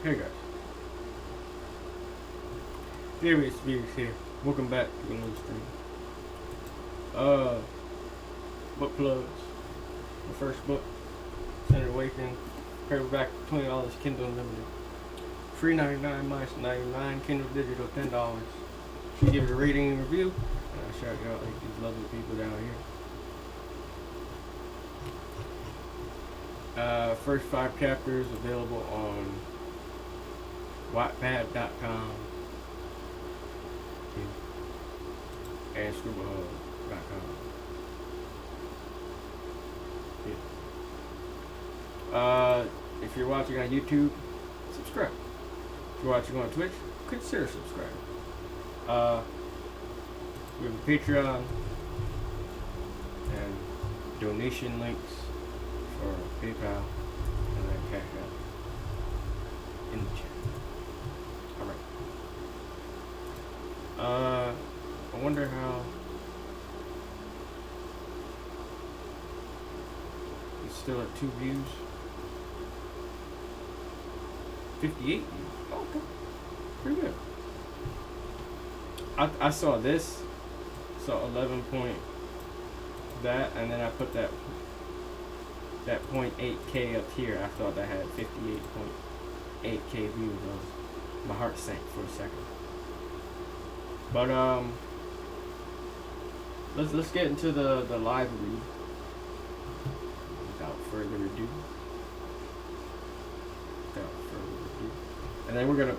Hey guys, Furious Spears here. Welcome back to another stream. Uh, book plugs. The first book, Senate Awakening, paperback, $20, Kindle Unlimited. Free 99, minus 99, Kindle Digital $10. Should give it a rating and review, and I'll shout you out like these lovely people down here. First 5 chapters available on Wattpad.com and ScribbleHub.com. If you're watching on YouTube, subscribe. If you're watching on Twitch, consider subscribing. We have a Patreon and donation links for PayPal and then Cash App in the chat. Alright. I wonder how it's still at 2 views. 58 views. Oh, okay. Pretty good. I saw this. Saw 11 point that, and then I put that 0.8K up here. I thought that had 58.8K views. My heart sank for a second. But let's get into the live read without further ado. And then we're gonna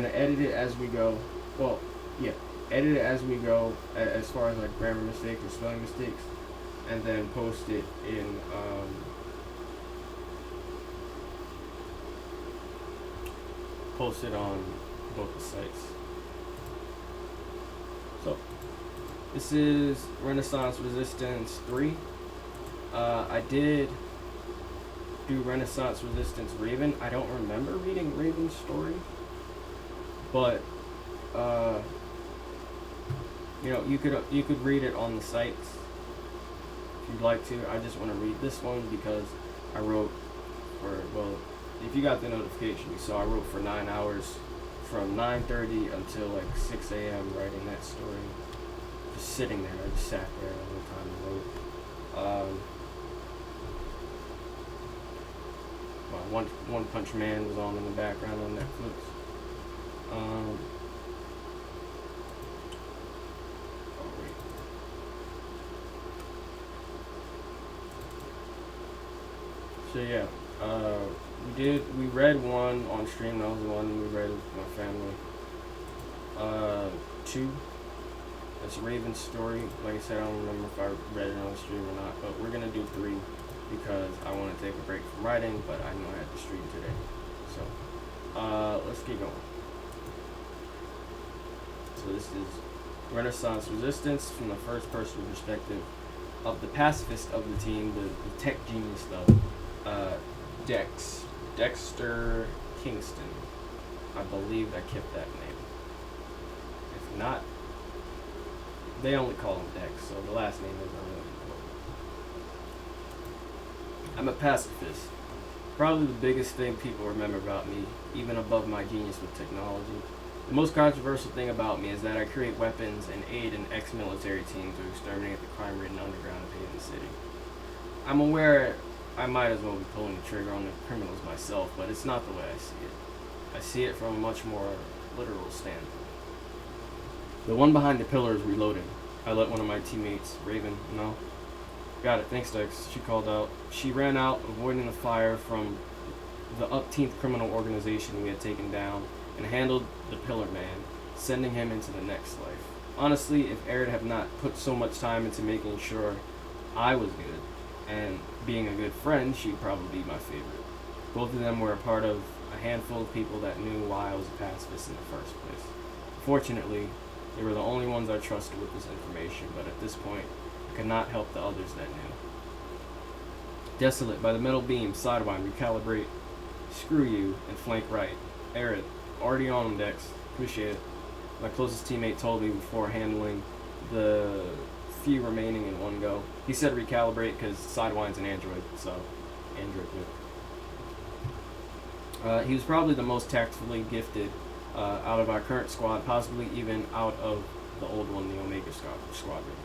edit it as we go. Well, yeah, edit it as we go as far as like grammar mistakes or spelling mistakes, and then post it in on both the sites. So this is Renaissance Resistance 3. I did do Renaissance Resistance Raven. I don't remember reading Raven's story, but you know, you could read it on the sites if you'd like to. I just want to read this one because I wrote for, well, if you got the notification, you saw I wrote for 9 hours from 9:30 until like 6 a.m. writing that story. Just sitting there. I just sat there the whole time and wrote. One Punch Man was on in the background on Netflix. So yeah, we read one on stream. That was the one we read with my family. 2, that's Raven's story. Like I said, I don't remember if I read it on stream or not, but we're gonna do 3 because I want to take a break from writing, but I know I had to stream today. So let's get going. So this is Renaissance Resistance from the first person perspective of the pacifist of the team, the tech genius though. Dexter Kingston. I believe I kept that name. If not, they only call him Dex, so the last name is unimportant. I'm a pacifist. Probably the biggest thing people remember about me, even above my genius with technology. The most controversial thing about me is that I create weapons and aid an ex-military team to exterminate the crime-ridden underground of Haven City. I'm aware I might as well be pulling the trigger on the criminals myself, but it's not the way I see it. I see it from a much more literal standpoint. The one behind the pillar is reloading. I let one of my teammates, Raven, know. Got it, thanks Dex, she called out. She ran out, avoiding the fire from the upteenth criminal organization we had taken down, and handled the Pillar Man, sending him into the next life. Honestly, if Arid had not put so much time into making sure I was good, and being a good friend, she'd probably be my favorite. Both of them were a part of a handful of people that knew why I was a pacifist in the first place. Fortunately, they were the only ones I trusted with this information, but at this point, I could not help the others that knew. Desolate by the metal beam, sidewind, recalibrate, screw you, and flank right. Arid, already on him, Dex. Appreciate it. My closest teammate told me before handling the few remaining in one go. He said recalibrate because sidewind's an Android, so Android He was probably the most tactfully gifted out of our current squad, possibly even out of the old one, the Omega Squadron.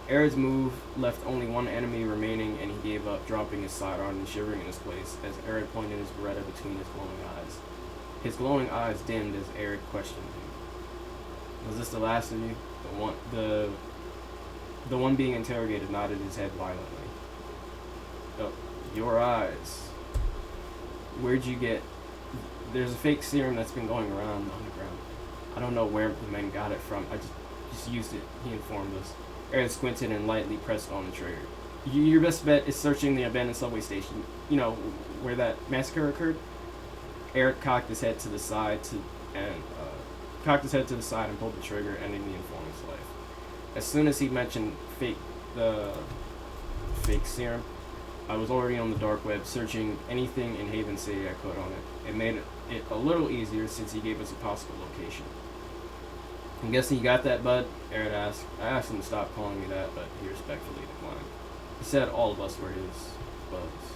Aerith's move left only one enemy remaining, and he gave up, dropping his sidearm and shivering in his place as Aerith pointed his Beretta between his glowing eyes. His glowing eyes dimmed as Aerith questioned him. Was this the last of you? The one being interrogated nodded his head violently. Oh, your eyes. Where'd you get... There's a fake serum that's been going around on the ground. I don't know where the men got it from. I just used it, he informed us. Aaron squinted and lightly pressed on the trigger. Your best bet is searching the abandoned subway station. You know, where that massacre occurred? Eric cocked his head to the side and pulled the trigger, ending the informant's life. As soon as he mentioned the fake serum, I was already on the dark web searching anything in Haven City I could on it. It made it a little easier since he gave us a possible location. I'm guessing you got that, bud? Eric asked. I asked him to stop calling me that, but he respectfully declined. He said all of us were his buds.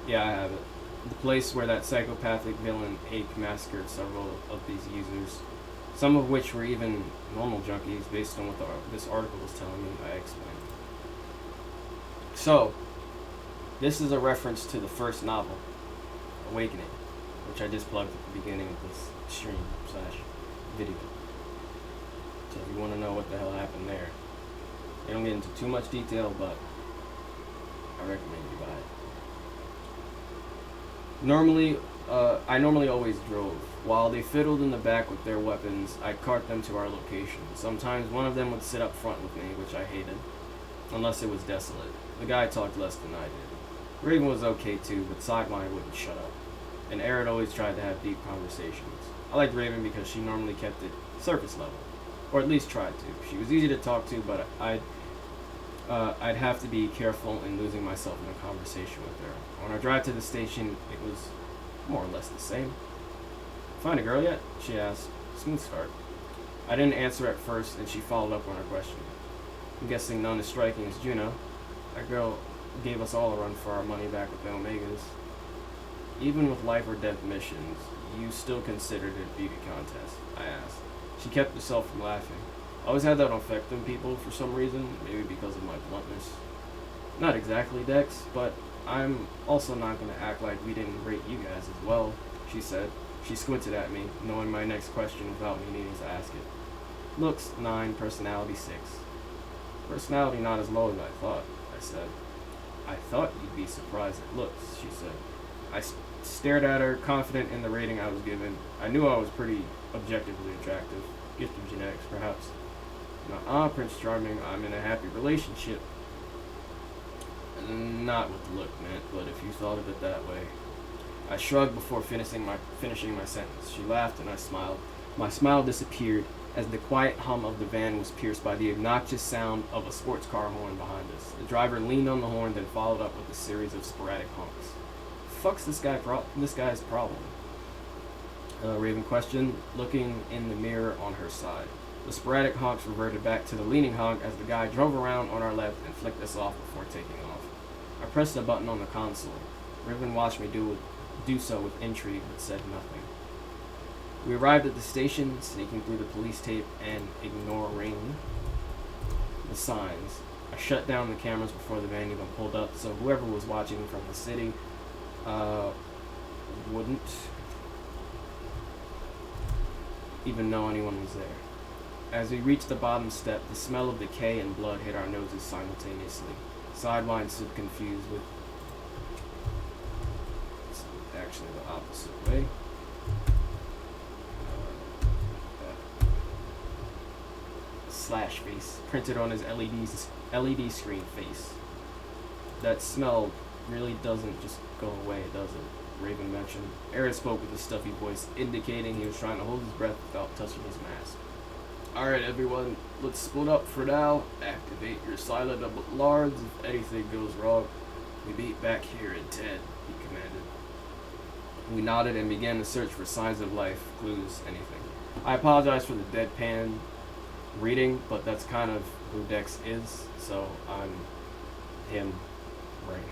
Yeah, I have it. The place where that psychopathic villain Ake massacred several of these users, some of which were even normal junkies, based on what this article was telling me, I explained. So, this is a reference to the first novel, Awakening, which I just plugged at the beginning of this stream/video. So if you want to know what the hell happened there, they don't get into too much detail, but I recommend you buy it. I normally always drove. While they fiddled in the back with their weapons, I'd cart them to our location. Sometimes one of them would sit up front with me, which I hated, unless it was desolate. The guy talked less than I did. Raven was okay too, but Sidewinder wouldn't shut up. And Aerith always tried to have deep conversations. I liked Raven because she normally kept it surface level, or at least tried to. She was easy to talk to, but I'd have to be careful in losing myself in a conversation with her. On our drive to the station, it was more or less the same. Find a girl yet? She asked. Smooth start. I didn't answer at first, and she followed up on her question. I'm guessing none as striking as Juno. That girl gave us all a run for our money back with the Omegas. Even with life or death missions, you still considered it a beauty contest? I asked. She kept herself from laughing. I always had that effect on people for some reason, maybe because of my bluntness. Not exactly, Dex, but I'm also not going to act like we didn't rate you guys as well, she said. She squinted at me, knowing my next question without me needing to ask it. Looks 9, personality 6. Personality not as low as I thought, I said. I thought you'd be surprised at looks, she said. I stared at her, confident in the rating I was given. I knew I was pretty objectively attractive. Gift of genetics, perhaps. Prince Charming, I'm in a happy relationship. Not what the look meant, but if you thought of it that way. I shrugged before finishing my sentence. She laughed and I smiled. My smile disappeared as the quiet hum of the van was pierced by the obnoxious sound of a sports car horn behind us. The driver leaned on the horn, then followed up with a series of sporadic honks. Fuck's this guy's problem? Raven questioned, looking in the mirror on her side. The sporadic honks reverted back to the leaning honk as the guy drove around on our left and flicked us off before taking off. I pressed a button on the console. Raven watched me do so with intrigue, but said nothing. We arrived at the station, sneaking through the police tape and ignoring the signs. I shut down the cameras before the van even pulled up, so whoever was watching from the city wouldn't even know anyone was there. As we reached the bottom step, the smell of decay and blood hit our noses simultaneously. Sidewinder stood confused with... It's actually the opposite way. Slash face printed on his LED screen face. That smell really doesn't just go away, does it? Raven mentioned. Aerith spoke with a stuffy voice, indicating he was trying to hold his breath without touching his mask. Alright everyone, let's split up for now. Activate your silent alarms if anything goes wrong. We meet back here in 10, he commanded. We nodded and began to search for signs of life, clues, anything. I apologize for the deadpan reading, but that's kind of who Dex is, so I'm him right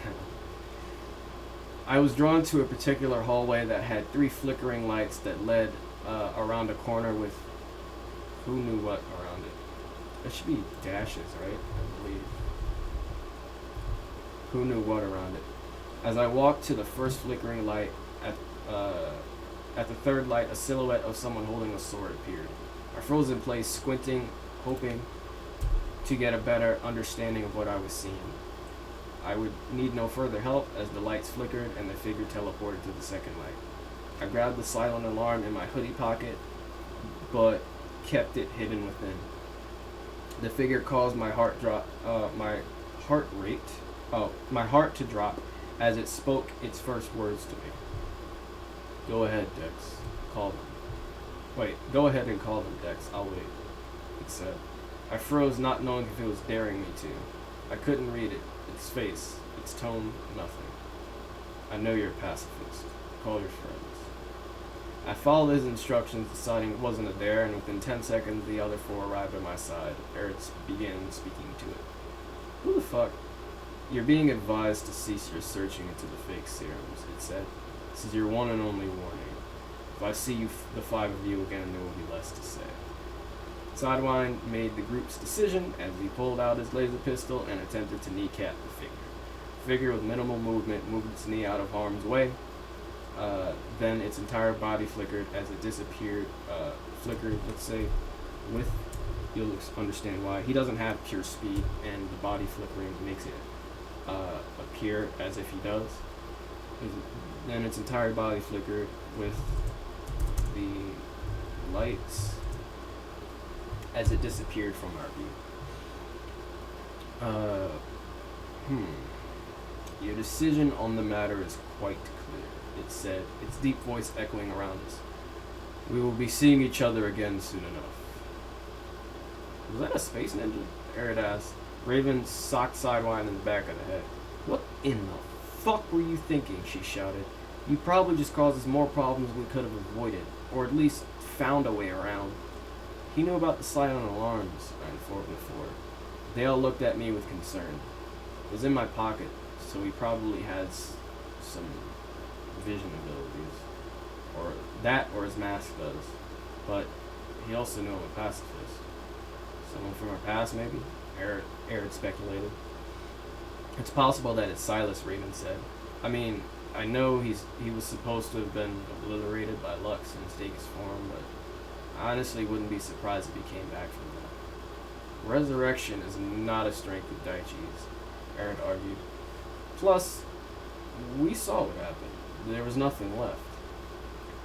I was drawn to a particular hallway that had 3 flickering lights that led around a corner with who knew what around it. There should be dashes, right? I believe. Who knew what around it. As I walked to the first flickering light, at the third light, a silhouette of someone holding a sword appeared. I froze in place, squinting, hoping to get a better understanding of what I was seeing. I would need no further help as the lights flickered and the figure teleported to the second light. I grabbed the silent alarm in my hoodie pocket, but kept it hidden within. The figure caused my heart to drop as it spoke its first words to me. Go ahead, Dex. Call them. Wait, go ahead and call them, Dex. I'll wait, it said. I froze, not knowing if it was daring me to. I couldn't read it. Its face, its tone, nothing. I know you're a pacifist. Call your friends. I followed his instructions, deciding it wasn't a dare, and within 10 seconds, the other 4 arrived at my side. Eretz began speaking to it. Who the fuck? You're being advised to cease your searching into the fake serums, it said. This is your one and only warning. If I see you, the 5 of you again, there will be less to say. Sidewind made the group's decision as he pulled out his laser pistol and attempted to kneecap the figure. The figure with minimal movement moved its knee out of harm's way. Then its entire body flickered as it disappeared. Flickered, let's say, with, you'll understand why. He doesn't have pure speed, and the body flickering makes it appear as if he does. Then its entire body flickered with the lights as it disappeared from our view. Your decision on the matter is quite clear, it said, its deep voice echoing around us. We will be seeing each other again soon enough. Was that a space ninja? Eret asked. Raven socked Sidewind in the back of the head. What in the fuck were you thinking? She shouted. You probably just caused us more problems we could have avoided, or at least found a way around. He knew about the silent alarms, I informed the 4. They all looked at me with concern. It was in my pocket, so he probably has some vision abilities. Or that, or his mask does. But he also knew I'm a pacifist. Someone from our past, maybe? Eret speculated. It's possible that it's Silas, Raven said. I mean, I know he was supposed to have been obliterated by Lux in his Degus form, but I honestly wouldn't be surprised if he came back from that. Resurrection is not a strength of Daichi's, Eret argued. Plus, we saw what happened. There was nothing left.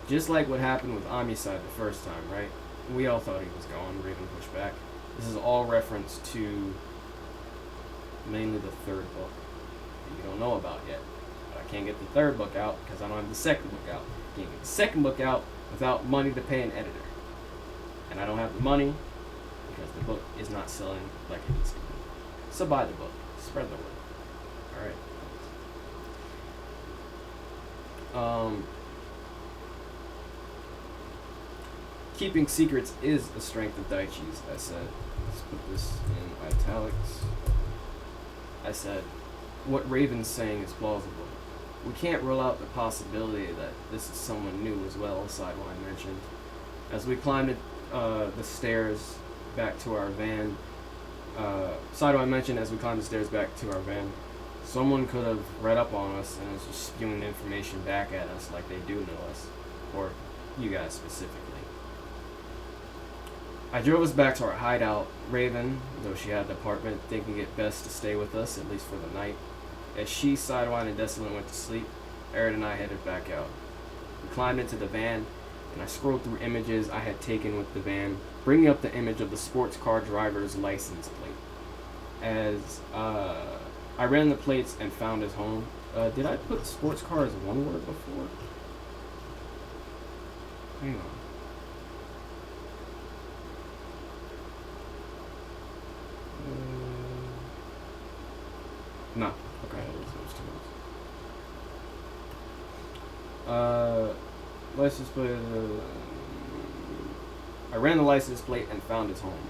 Just like what happened with Amiside the first time, right? We all thought he was gone, Raven pushed back. This is all reference to mainly the 3rd book that you don't know about yet. But I can't get the 3rd book out because I don't have the 2nd book out. I can't get the 2nd book out without money to pay an editor. And I don't have the money because the book is not selling like it needs to be. So buy the book. Spread the word. Alright. Keeping secrets is a strength of Daichi's, I said. Let's put this in italics. I said, what Raven's saying is plausible. We can't rule out the possibility that this is someone new as well, Sidewind mentioned. As we climbed the stairs back to our van, Sidewind mentioned as we climbed the stairs back to our van, someone could have read up on us and is just spewing information back at us like they do know us, or you guys specifically. I drove us back to our hideout. Raven, though she had the apartment, thinking it best to stay with us, at least for the night. As she, Sidewind, and Desolate went to sleep, Eret and I headed back out. We climbed into the van, and I scrolled through images I had taken with the van, bringing up the image of the sports car driver's license plate. As I ran the plates and found his home. Did I put sports car as one word before? Hang on. No. Okay. License plate. I ran the license plate and found his home.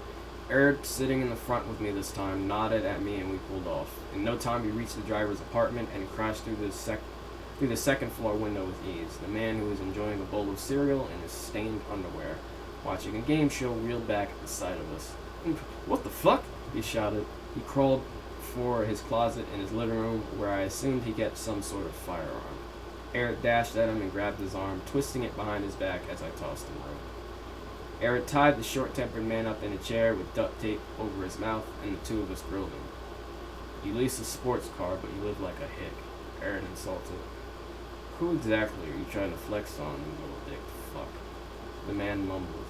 Eret, sitting in the front with me this time, nodded at me and we pulled off. In no time, we reached the driver's apartment and crashed through through the second floor window with ease. The man who was enjoying a bowl of cereal in his stained underwear, watching a game show, reeled back at the sight of us. "What the fuck?" he shouted. He crawled for his closet in his living room, where I assumed he'd get some sort of firearm. Eric dashed at him and grabbed his arm, twisting it behind his back as I tossed him rope. Eric tied the short-tempered man up in a chair with duct tape over his mouth, and the two of us grilled him. "You lease a sports car, but you live like a hick," Eric insulted. "Who exactly are you trying to flex on, you little dick fuck?" The man mumbled.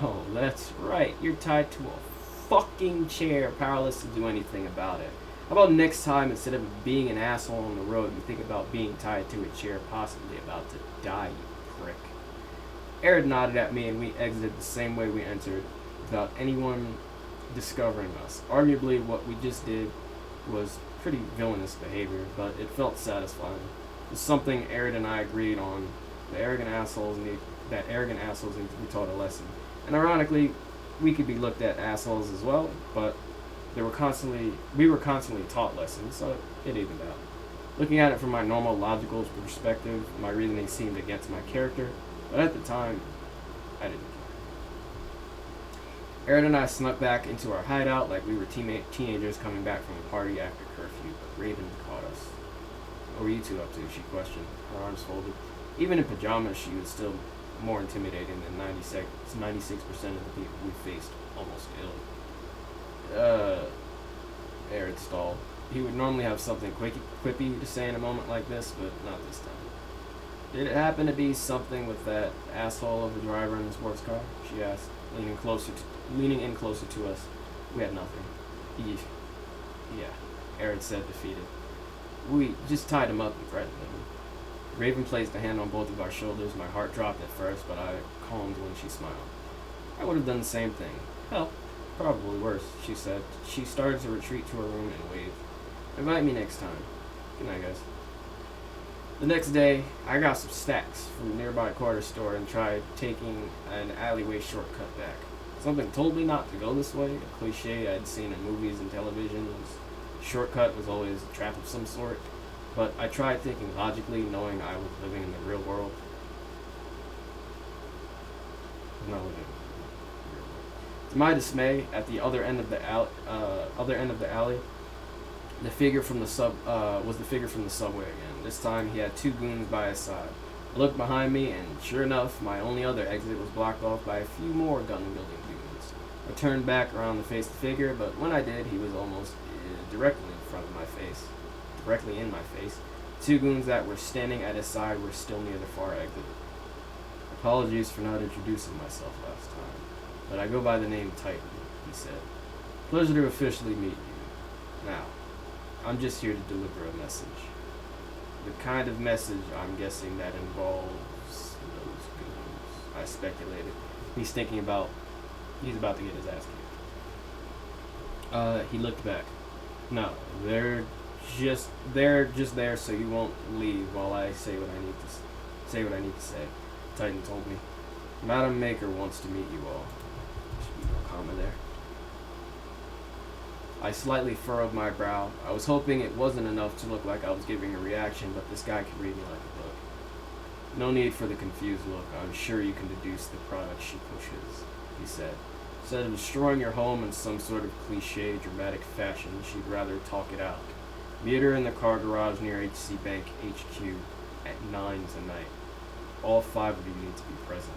"Oh, that's right. You're tied to a fucking chair, powerless to do anything about it. How about next time, instead of being an asshole on the road, you think about being tied to a chair, possibly about to die, you prick?" Eric nodded at me, and we exited the same way we entered, without anyone discovering us. Arguably, what we just did was pretty villainous behavior, but it felt satisfying. It was something Eric and I agreed on. That arrogant assholes need to be taught a lesson. And ironically, we could be looked at assholes as well, but we were constantly taught lessons, so it evened out. Looking at it from my normal logical perspective, my reasoning seemed against my character, but at the time, I didn't care. Aaron and I snuck back into our hideout like we were teenagers coming back from a party after curfew, but Raven caught us. "What were you two up to?" she questioned, her arms folded. Even in pajamas, she was still more intimidating than 96% of the people we faced almost ill. Aaron stalled. He would normally have something quippy to say in a moment like this, but not this time. "Did it happen to be something with that asshole of a driver in the sports car?" she asked, leaning in closer to us. "We had nothing." Yeah, Aaron said, defeated. "We just tied him up and threatened him." Raven placed a hand on both of our shoulders. My heart dropped at first, but I calmed when she smiled. "I would have done the same thing. Hell, probably worse," she said. She started to retreat to her room and waved. "Invite me next time. Good night, guys." The next day, I got some stacks from a nearby corner store and tried taking an alleyway shortcut back. Something told me not to go this way, a cliche I'd seen in movies and television. Shortcut was always a trap of some sort, but I tried thinking logically, knowing I was living in the real world. To my dismay, at the other end of the alley, the figure from the subway again. This time, he had two goons by his side. I looked behind me, and sure enough, my only other exit was blocked off by a few more gun-wielding goons. I turned back around to face the figure, but when I did, he was almost directly in my face. Two goons that were standing at his side were still near the far exit. "Apologies for not introducing myself last time, but I go by the name Titan," he said. "Pleasure to officially meet you. Now, I'm just here to deliver a message. The kind of message I'm guessing that involves those goons," I speculated. He's about to get his ass kicked. He looked back. "No, they're just there so you won't leave while I say what I need to say," Titan told me. "Madam Maker wants to meet you all." Should be no comma there. I slightly furrowed my brow. I was hoping it wasn't enough to look like I was giving a reaction, but this guy could read me like a book. "No need for the confused look. I'm sure you can deduce the product she pushes," he said. "Instead of destroying your home in some sort of cliche, dramatic fashion, she'd rather talk it out. Meet her in the car garage near HC Bank HQ at 9 tonight. All 5 of you need to be present."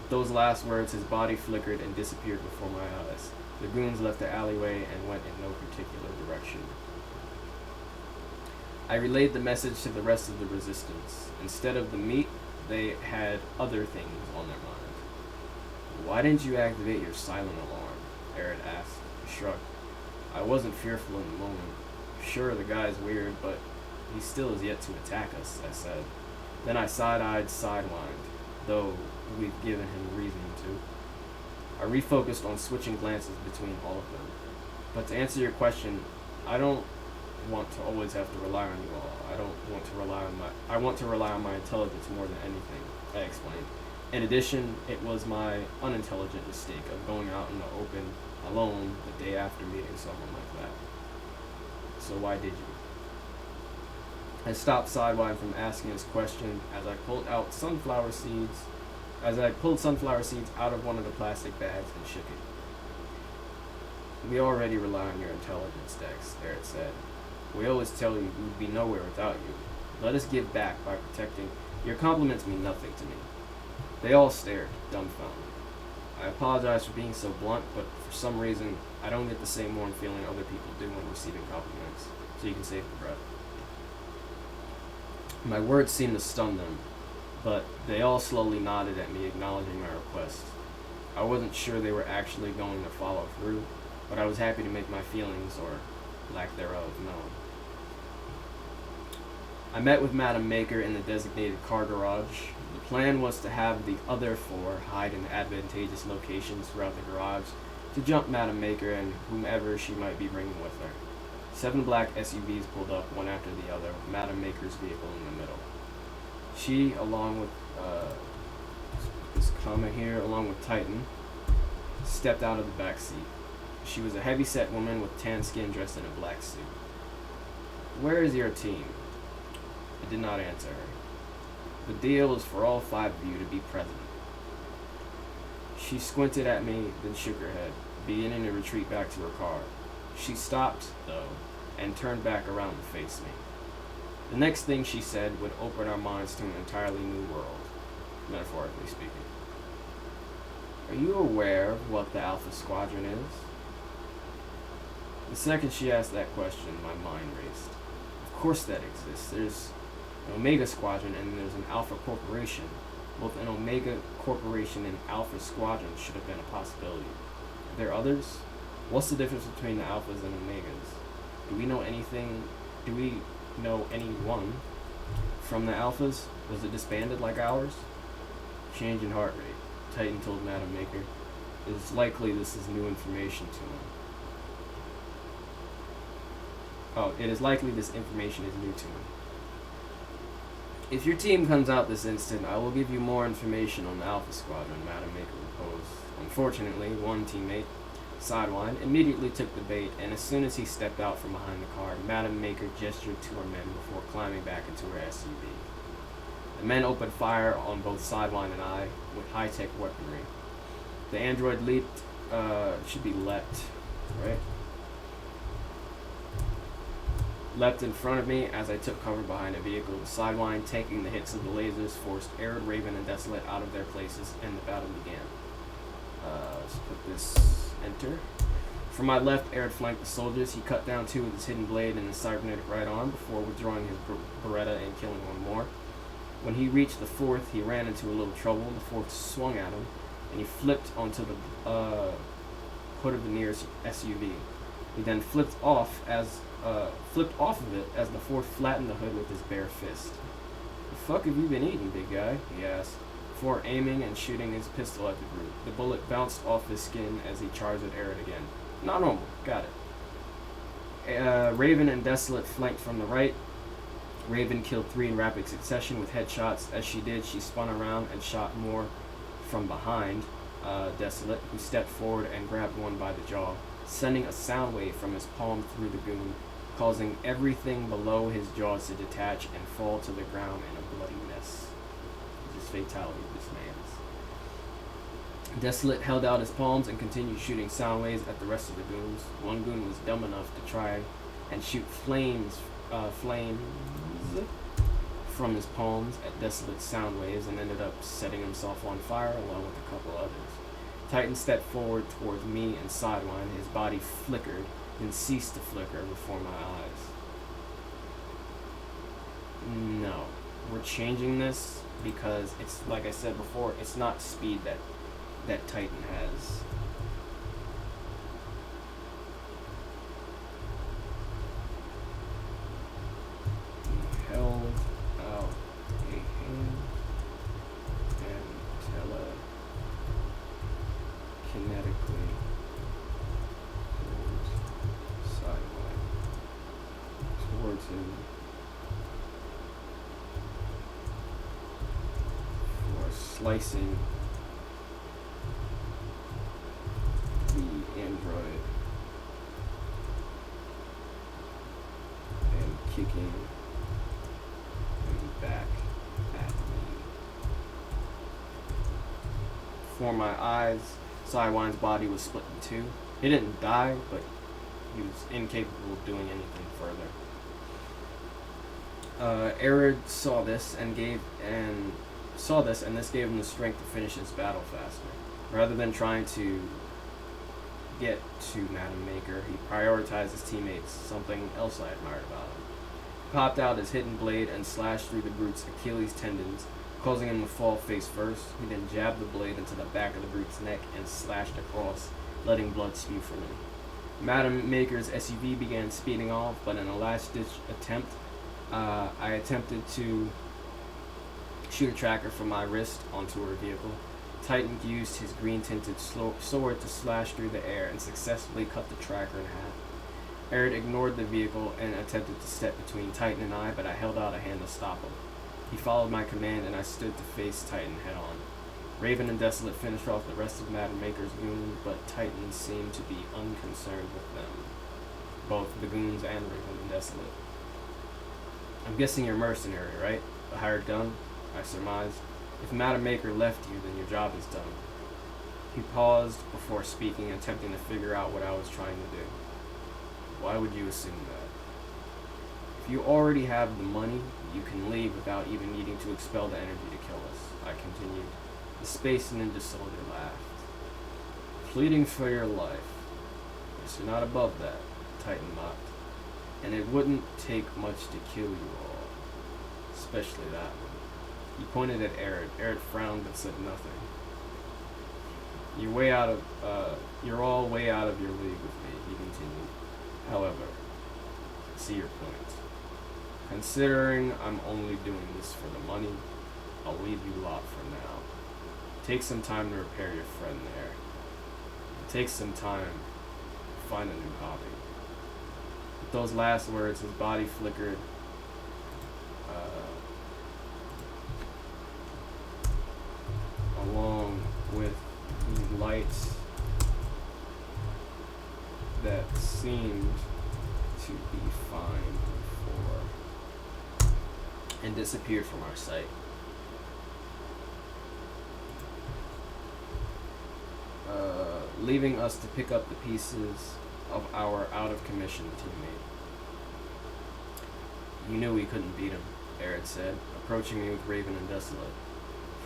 With those last words, his body flickered and disappeared before my eyes. The goons left the alleyway and went in no particular direction. I relayed the message to the rest of the resistance. Instead of the meat, they had other things on their mind. "Why didn't you activate your silent alarm?" Aaron asked. I shrugged. "I wasn't fearful in the moment. Sure, the guy's weird, but he still has yet to attack us," I said. Then I side-eyed, sidelined, though we've given him reason to. I refocused on switching glances between all of them. "But to answer your question, I don't want to always have to rely on you all. I want to rely on my intelligence more than anything," I explained. In addition, it was my unintelligent mistake of going out in the open alone the day after meeting someone like that. "So why did you?" I stopped Sidewine from asking his question as I pulled sunflower seeds out of one of the plastic bags and shook it. We already rely on your intelligence, Dex, Eric said. We always tell you we'd be nowhere without you. Let us give back by protecting. Your compliments mean nothing to me. They all stared, dumbfounded. I apologize for being so blunt, but for some reason, I don't get the same warm feeling other people do when receiving compliments, so you can save your breath. My words seemed to stun them, but they all slowly nodded at me, acknowledging my request. I wasn't sure they were actually going to follow through, but I was happy to make my feelings, or lack thereof, known. I met with Madam Maker in the designated car garage. The plan was to have the other four hide in advantageous locations throughout the garage to jump Madam Maker and whomever she might be bringing with her. 7 black SUVs pulled up one after the other, with Madam Maker's vehicle in the middle. She, along with this comma here, along with Titan, stepped out of the back seat. She was a heavy-set woman with tan skin dressed in a black suit. "Where is your team?" I did not answer her. "The deal is for all 5 of you to be present." She squinted at me, then shook her head, beginning to retreat back to her car. She stopped, though, and turned back around to face me. The next thing she said would open our minds to an entirely new world, metaphorically speaking. "Are you aware of what the Alpha Squadron is?" The second she asked that question, my mind raced. Of course that exists. There's an Omega Squadron and there's an Alpha Corporation. Both an Omega Corporation and Alpha Squadron should have been a possibility. Are there others? What's the difference between the Alphas and Omegas? Do we know anyone from the Alphas? Was it disbanded like ours? Change in heart rate, Titan told Madam Maker. It is likely this is new information to him. It is likely this information is new to him. "If your team comes out this instant, I will give you more information on the Alpha Squadron," Madam Maker proposed. Unfortunately, one teammate, Sidewine, immediately took the bait, and as soon as he stepped out from behind the car, Madam Maker gestured to her men before climbing back into her SUV. The men opened fire on both Sidewine and I with high-tech weaponry. The android leaped, leapt, right? Leapt in front of me as I took cover behind a vehicle. Sidewine, taking the hits of the lasers, forced Arid, Raven, and Desolate out of their places, and the battle began. Let's put this enter. From my left, Arid flanked the soldiers. He cut down 2 with his hidden blade and his cybernetic right arm before withdrawing his Beretta and killing one more. When he reached the 4th, he ran into a little trouble. The 4th swung at him, and he flipped onto the hood of the nearest SUV. He then flipped off of it as the 4th flattened the hood with his bare fist. "The fuck have you been eating, big guy?" he asked, before aiming and shooting his pistol at the group. The bullet bounced off his skin as he charged at Arid again. "Not normal. Got it." Raven and Desolate flanked from the right. Raven killed 3 in rapid succession with headshots. As she did, she spun around and shot more from behind Desolate, who stepped forward and grabbed one by the jaw, sending a sound wave from his palm through the goon, causing everything below his jaws to detach and fall to the ground in a bloody mess. This fatality of this man's. Desolate held out his palms and continued shooting sound waves at the rest of the goons. One goon was dumb enough to try and shoot flames from his palms at Desolate's sound waves and ended up setting himself on fire along with a couple others. Titan stepped forward towards me and Sidewine. His body flickered, then ceased to flicker before my eyes. No. We're changing this because it's, like I said before, it's not speed that Titan has. He held out a hand and kinetically pulled Sidewine towards him for slicing the android and kicking before my eyes, Sidewine's body was split in two. He didn't die, but he was incapable of doing anything further. Arid saw this and this gave him the strength to finish his battle faster. Rather than trying to get to Madam Maker, he prioritized his teammates, something else I admired about him. He popped out his hidden blade and slashed through the brute's Achilles tendons, causing him to fall face first. He then jabbed the blade into the back of the brute's neck and slashed across, letting blood spew from him. Madam Maker's SUV began speeding off, but in a last-ditch attempt, I attempted to shoot a tracker from my wrist onto her vehicle. Titan used his green-tinted sword to slash through the air and successfully cut the tracker in half. Arid ignored the vehicle and attempted to step between Titan and I, but I held out a hand to stop him. He followed my command, and I stood to face Titan head-on. Raven and Desolate finished off the rest of Madam Maker's goons, but Titan seemed to be unconcerned with them. Both the goons and Raven and Desolate. I'm guessing you're a mercenary, right? A hired gun? I surmised. If Madam Maker left you, then your job is done. He paused before speaking, attempting to figure out what I was trying to do. Why would you assume that? If you already have the money, you can leave without even needing to expel the energy to kill us, I continued. The Space Ninja soldier laughed. Pleading for your life. Yes, you're not above that, Titan mocked. And it wouldn't take much to kill you all. Especially that one. He pointed at Arid. Arid frowned but said nothing. You're all way out of your league with me, he continued. However, I see your point. Considering I'm only doing this for the money, I'll leave you lot for now. Take some time to repair your friend there. Take some time to find a new hobby. With those last words, his body flickered. Along with the lights that seemed to be fine before, and disappeared from our sight. Leaving us to pick up the pieces of our out-of-commission teammate. You knew we couldn't beat him, Arid said, approaching me with Raven and Desolate.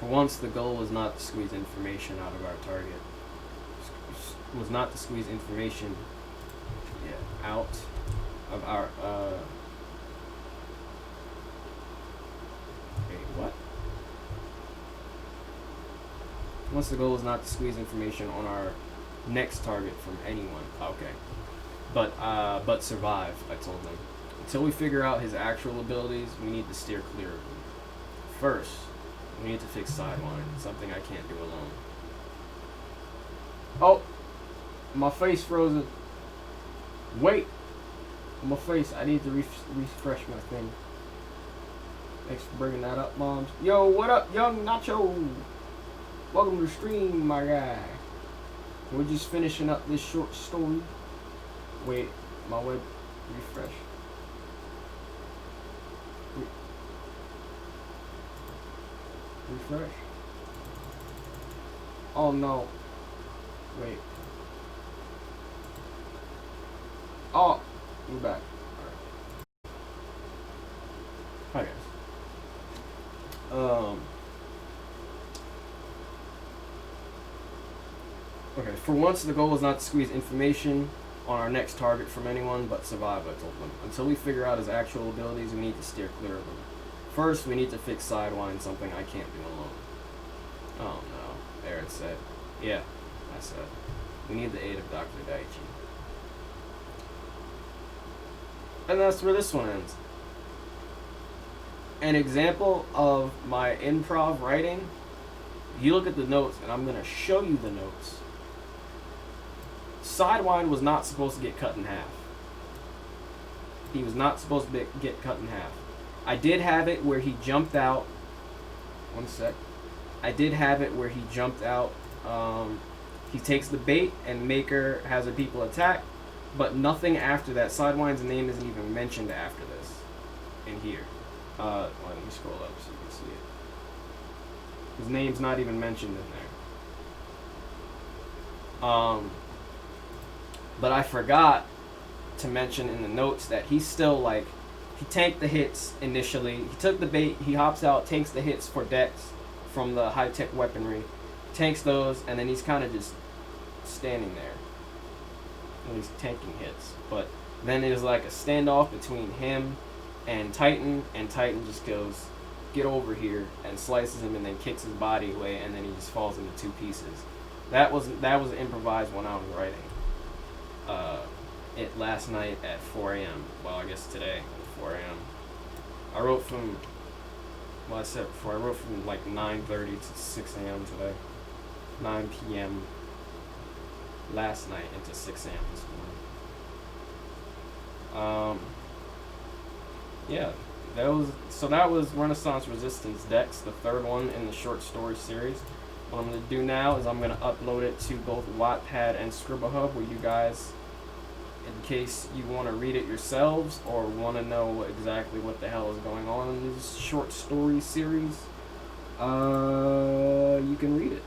For once, the goal was not to squeeze information out of our target. Out of our, wait, what? Once the goal was not to squeeze information on our next target from anyone. Okay. But survive, I told them. Until we figure out his actual abilities, we need to steer clear of him. First, we need to fix Sidewind, something I can't do alone. Oh! My face frozen. Wait! My face, I need to refresh my thing. Thanks for bringing that up, Moms. Yo, what up, young Nacho? Welcome to the stream, my guy. We're just finishing up this short story. Wait, my web refresh. Refresh. Oh no. Wait. Oh, we're back. Alright. Hi guys. Okay, for once the goal is not to squeeze information on our next target from anyone, but survive, I told them. Until we figure out his actual abilities, we need to steer clear of him. First, we need to fix Sidewind, something I can't do alone. Oh no, Arid said. Yeah, I said. We need the aid of Dr. Daichi. And that's where this one ends. An example of my improv writing. You look at the notes, and I'm going to show you the notes. Sidewind was not supposed to get cut in half. He was not supposed to get cut in half. I did have it where he jumped out. One sec. I did have it where he jumped out. He takes the bait and Maker has her people attack, but nothing after that. Sidewind's name isn't even mentioned after this in here. Let me scroll up so you can see it. His name's not even mentioned in there. Um, but I forgot to mention in the notes that he's still like, he tanked the hits initially. He took the bait, he hops out, tanks the hits for Dex from the high-tech weaponry, tanks those, and then he's kind of just standing there. And he's tanking hits. But then there's like a standoff between him and Titan just goes, get over here, and slices him and then kicks his body away, and then he just falls into two pieces. That was improvised when I was writing it last night at 4 a.m. Well, I guess today at 4 a.m. I wrote from, well, I said before, I wrote from like 9:30 to 6 a.m. today. 9 p.m. last night into 6 a.m. this morning. Yeah, that was Renaissance Resistance Dex, the third one in the short story series. What I'm going to do now is I'm going to upload it to both Wattpad and ScribbleHub, where you guys, in case you want to read it yourselves or want to know exactly what the hell is going on in this short story series, you can read it.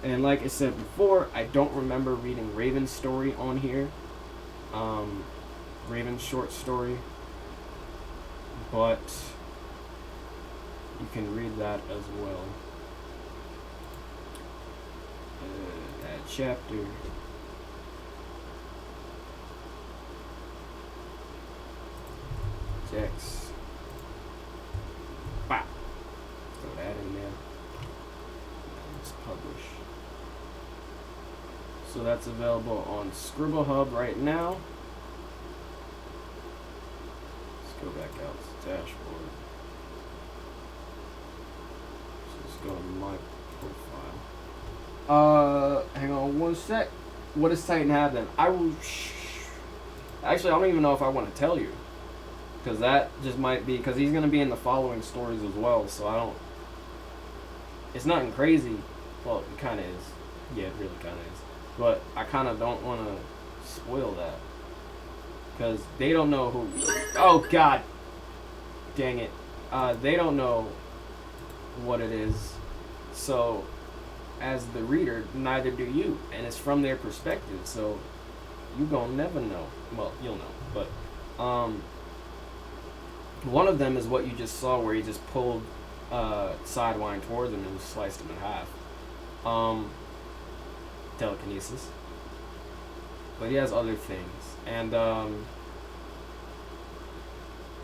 And like I said before, I don't remember reading Raven's story on here. Raven's short story. But you can read that as well. That chapter. Dex. Bop. Throw that in there. Let's publish. So that's available on ScribbleHub right now. Let's go back out to the dashboard. So let's go to my profile. Hang on one sec. What does Titan have then? Actually, I don't even know if I want to tell you. Because that just might be, because he's going to be in the following stories as well, so I don't, it's nothing crazy. Well, it kind of is. Yeah, it really kind of is. But I kind of don't want to spoil that. Because they don't know who, oh god, dang it. They don't know what it is. So, as the reader, neither do you. And it's from their perspective, so you gonna never know. Well, you'll know, but, one of them is what you just saw, where he just pulled Sidewind towards him and sliced him in half. Telekinesis. But he has other things. And,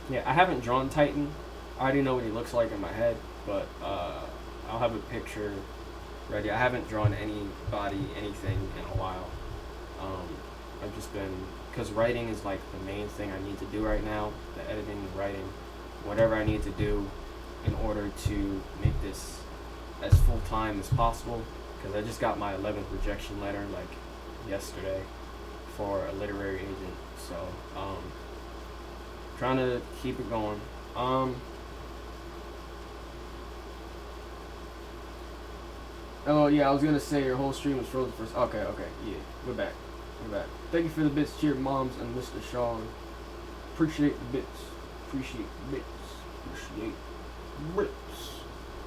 yeah, I haven't drawn Titan. I already know what he looks like in my head, but I'll have a picture ready. I haven't drawn anybody, anything in a while. I've just been, because writing is like the main thing I need to do right now, the editing, the writing, whatever I need to do in order to make this as full-time as possible, because I just got my 11th rejection letter like yesterday for a literary agent, so trying to keep it going. Oh yeah, I was gonna say your whole stream was frozen first. Okay, yeah, we're back. Thank you for the bits, cheer moms and Mr. Sean. Appreciate the bits. Appreciate bits.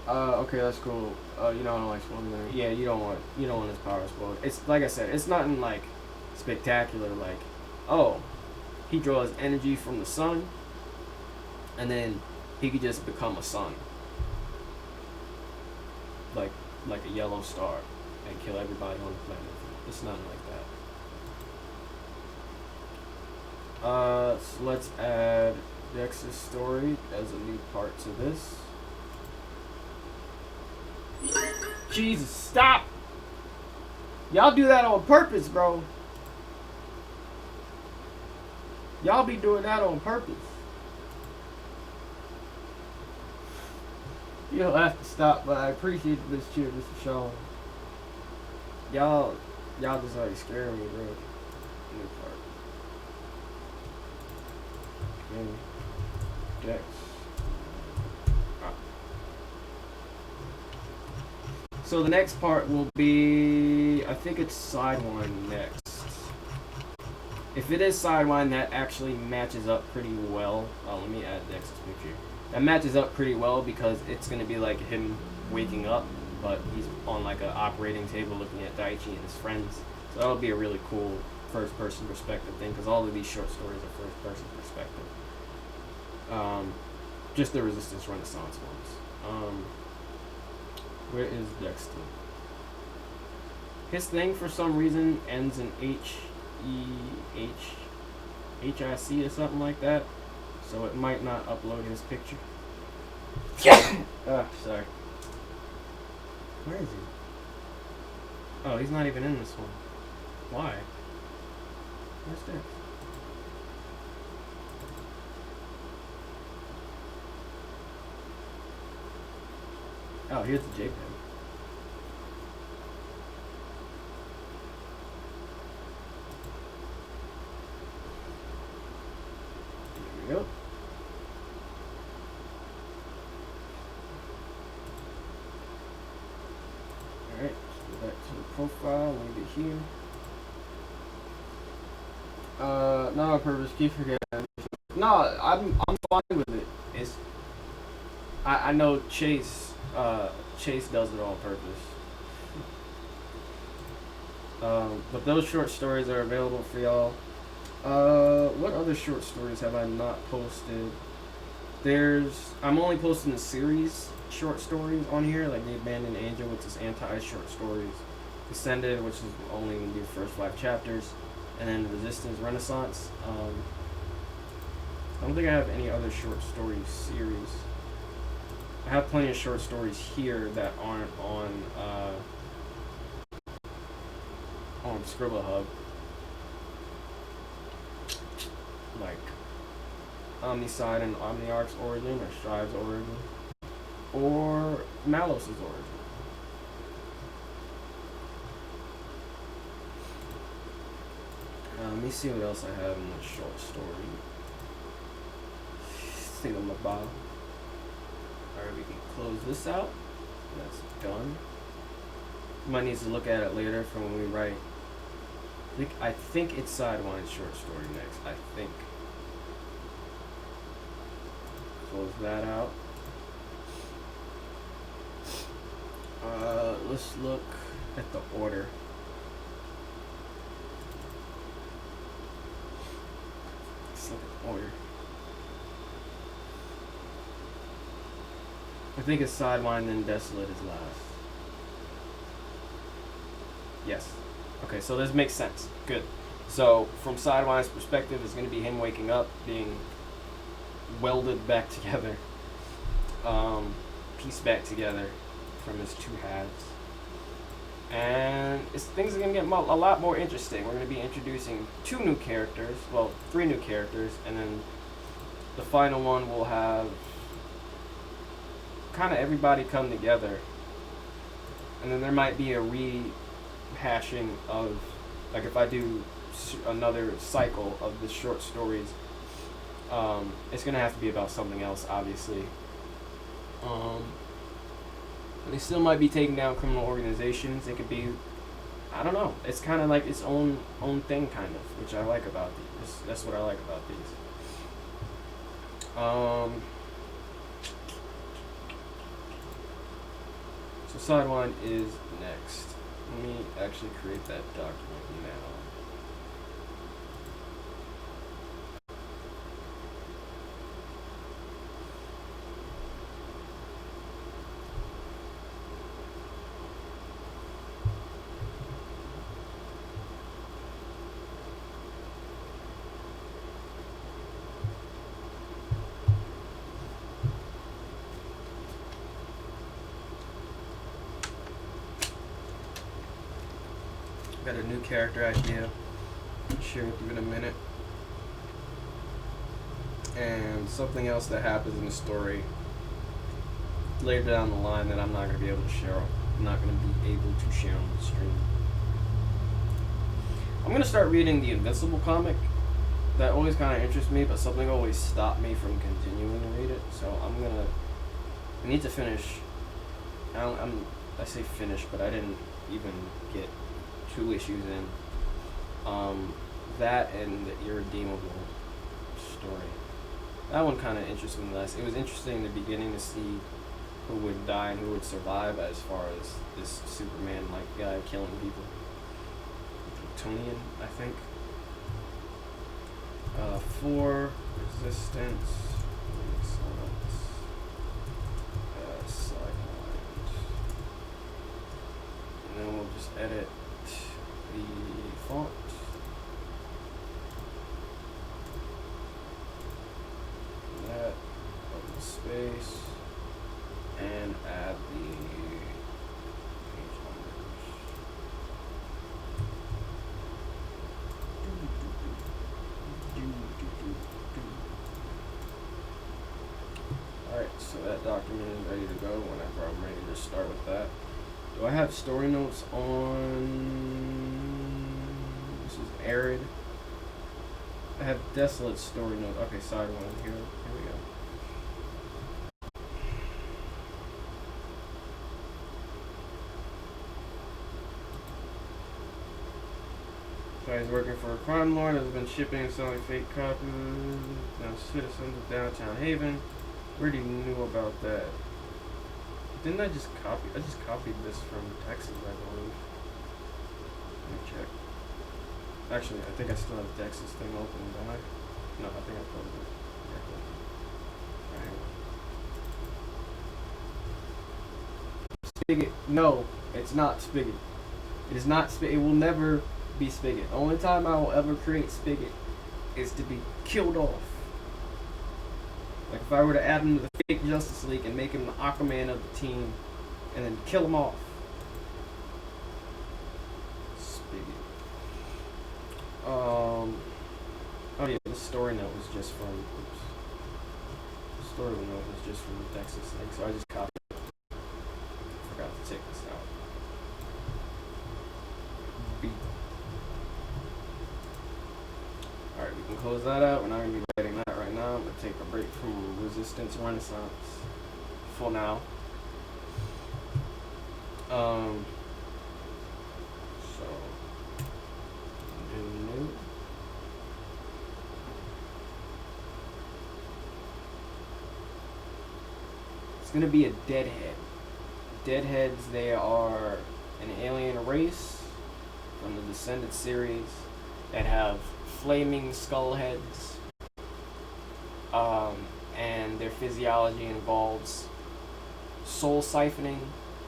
Okay, that's cool. You know I don't like spoiling there. Yeah, you don't want his power spoiled. It's like I said, it's nothing like spectacular. Like, oh, he draws energy from the sun, and then he could just become a sun, like a yellow star, and kill everybody on the planet. It's nothing like that. So let's add Dex's story as a new part to this. Jesus, stop! Y'all do that on purpose, bro. Y'all be doing that on purpose. You'll have to stop, but I appreciate this cheer, Mr. Sean. Y'all just already scaring me, bro. New part. Okay. Dex. So the next part will be, I think it's Sidewind next. If it is Sidewind, that actually matches up pretty well. Oh, let me add Dex's picture. That matches up pretty well because it's going to be like him waking up, but he's on like an operating table looking at Daichi and his friends. So that'll be a really cool first-person perspective thing, because all of these short stories are first-person perspective. Just the Resistance Renaissance ones. Where is Dexter? His thing for some reason ends in HIC or something like that, so it might not upload his picture. Sorry. Where is he? Oh, he's not even in this one. Why? Where's Dex? Oh, here's the JPEG. Here we go. Alright, let's go back to the profile, leave it here. Not on purpose, keep forgetting. No, I'm fine with it. It's I know Chase does it on purpose. But those short stories are available for y'all. What other short stories have I not posted? I'm only posting the series short stories on here, like The Abandoned Angel, which is anti-short stories. Descended, which is only going to be the first 5 chapters. And then Resistance Renaissance. I don't think I have any other short story series. I have plenty of short stories here that aren't on Scribble Hub, like Omnicide and Omniarch's origin, or Strive's origin, or Malos' origin. Let me see what else I have in the short story. Thingamabob. Alright, we can close this out. That's done. Might need to look at it later for when we write. I think it's Sidewine's short story next. I think. Close that out. Let's look at the order. Let's look at the order. I think it's Sidewine, then Desolate is last. Yes. Okay, so this makes sense. Good. So, from Sidewine's perspective, it's going to be him waking up, being welded back together, pieced back together from his 2 halves. And things are going to get a lot more interesting. We're going to be introducing 2 new characters, well, 3 new characters, and then the final one will have kind of everybody come together, and then there might be a rehashing of, like, if I do another cycle of the short stories, it's gonna have to be about something else, obviously. They still might be taking down criminal organizations. It could be, I don't know. It's kind of like its own thing, kind of, which I like about these. That's what I like about these. So Sidewine is next. Let me actually create that document now. Got a new character idea. I'll share with you in a minute. And something else that happens in the story later down the line that I'm not going to be able to share. I'm not going to be able to share on the stream. I'm going to start reading the Invincible comic. That always kind of interests me, but something always stopped me from continuing to read it. So I need to finish. I say finish, but I didn't even get 2 issues in. That and the Irredeemable story. That one kind of interests me less. It was interesting in the beginning to see who would die and who would survive, as far as this Superman-like guy killing people. Kryptonian, I think. 4 resistance. Sidelined. And then we'll just edit the font. That, open space, and add the page numbers. Alright, so that document is ready to go whenever I'm ready to start with that. Do I have story notes on... This is Arid. I have Desolate story notes. Okay, side one here. Here we go. So he's working for a crime lord, has been shipping and selling fake copies. Now citizens of downtown Haven. We already knew about that. Didn't I just copy? I just copied this from Texas, I believe. Let me check. Actually, I think I still have Texas thing open, don't I? No, I think I closed it. Yeah, Spigot. No, it's not Spigot. It is not Spigot. It will never be Spigot. The only time I will ever create Spigot is to be killed off. Like if I were to add him to the fake Justice League and make him the Aquaman of the team and then kill him off. Spigot. Oh yeah, this story note was just from, oops. The story note was just from the Texas thing, so I just copied it. Forgot to take this out. B. Alright, we can close that out. We're not going to be writing that right now. I'm going to take a break from Resistance Renaissance for now. So, do new. It's going to be a Deadhead. Deadheads, they are an alien race from the Descendant series that have flaming skull heads, and their physiology involves soul siphoning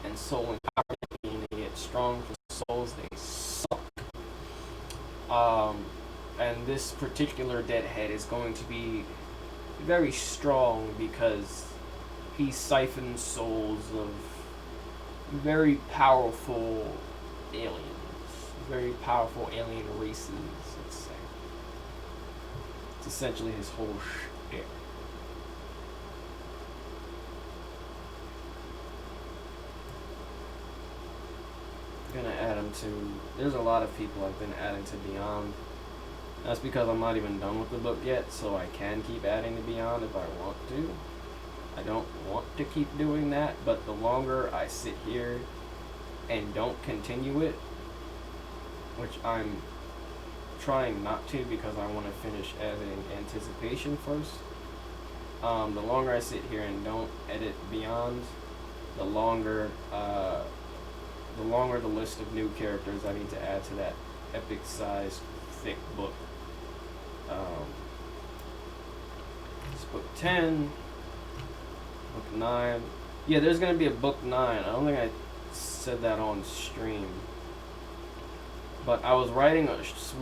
and soul empowerment, meaning they get strong for souls, they suck. And this particular Deadhead is going to be very strong because he siphons souls of very powerful aliens, very powerful alien races, let's say. It's essentially his whole shtick. Gonna add him to, there's a lot of people I've been adding to Beyond. That's because I'm not even done with the book yet, so I can keep adding to Beyond if I want to. I don't want to keep doing that, but the longer I sit here and don't continue it, which I'm trying not to because I want to finish editing Anticipation first, the longer I sit here and don't edit Beyond, the longer the list of new characters I need to add to that epic-sized, thick book. It's book 10, book 9. Yeah, there's going to be a book 9. I don't think I said that on stream. But I was writing what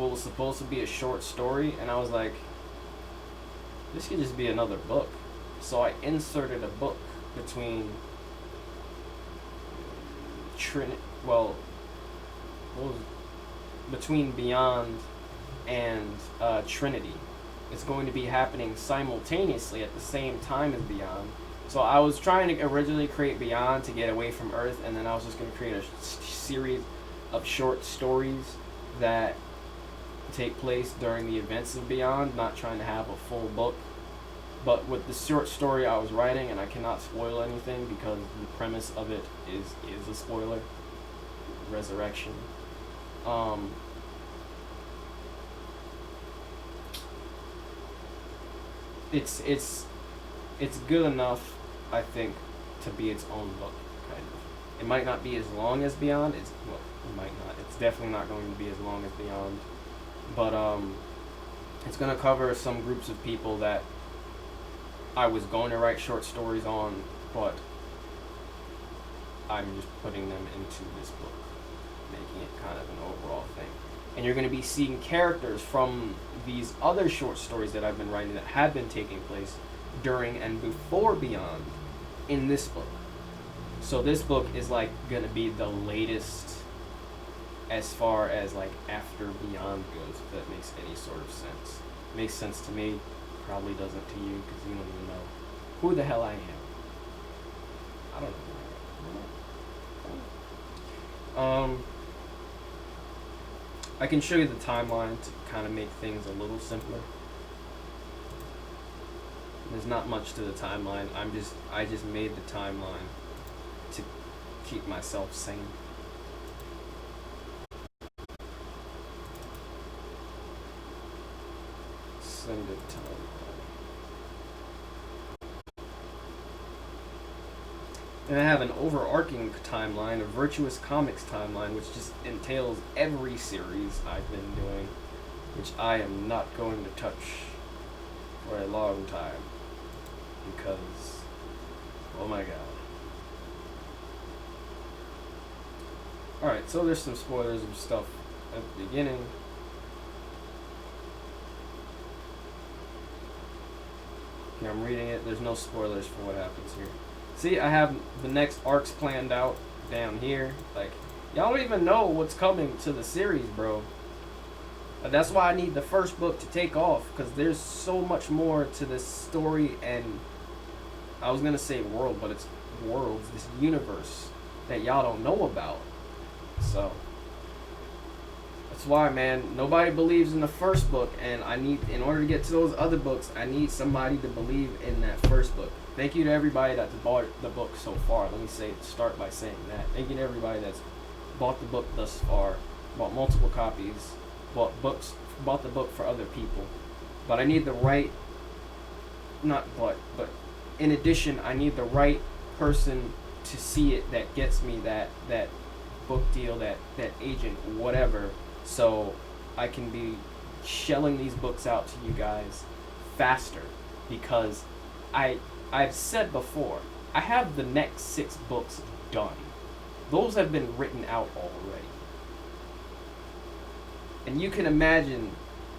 was supposed to be a short story, and I was like, this could just be another book. So I inserted a book between between Beyond and Trinity. It's going to be happening simultaneously at the same time as Beyond. So I was trying to originally create Beyond to get away from Earth, and then I was just going to create a series of short stories that take place during the events of Beyond, not trying to have a full book. But with the short story I was writing, and I cannot spoil anything because the premise of it is a spoiler, Resurrection. It's good enough, I think, to be its own book, kind of, It might not be as long as Beyond. Well, it might not. It's definitely not going to be as long as Beyond. But it's gonna cover some groups of people that I was going to write short stories on, but I'm just putting them into this book, making it kind of an overall thing. And you're going to be seeing characters from these other short stories that I've been writing that have been taking place during and before Beyond in this book. So this book is like going to be the latest as far as like after Beyond goes, if that makes any sort of sense. Makes sense to me, probably doesn't to you, because you don't even know who the hell I am. I don't know. I can show you the timeline to kind of make things a little simpler. There's not much to the timeline. I just made the timeline to keep myself sane. Send it timeline. And I have an overarching timeline, a Virtuous Comics timeline, which just entails every series I've been doing, which I am not going to touch for a long time, because, oh my god. Alright, so there's some spoilers of stuff at the beginning. Okay, I'm reading it. There's no spoilers for what happens here. See, I have the next arcs planned out down here. Like, y'all don't even know what's coming to the series, bro. That's why I need the first book to take off, because there's so much more to this story and, I was going to say world, but it's worlds, this universe that y'all don't know about. So, that's why, man, nobody believes in the first book, and in order to get to those other books, I need somebody to believe in that first book. Thank you to everybody that's bought the book so far. Let me start by saying that. Thank you to everybody that's bought the book thus far, bought multiple copies, bought the book for other people. But I need the right, but in addition, I need the right person to see it that gets me that book deal, that agent, whatever, so I can be shelling these books out to you guys faster, because I've said before, I have the next 6 books done. Those have been written out already. And you can imagine,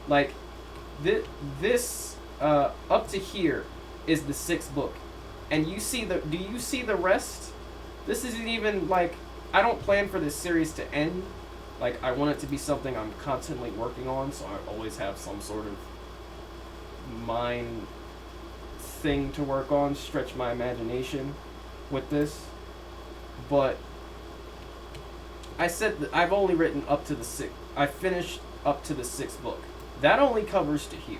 like, this up to here is the 6th book. And do you see the rest? This isn't even, like, I don't plan for this series to end. Like, I want it to be something I'm constantly working on, so I always have some sort of mind thing to work on, stretch my imagination with this. But I said that I've only written up to the 6th. I finished up to the 6th book. That only covers to here.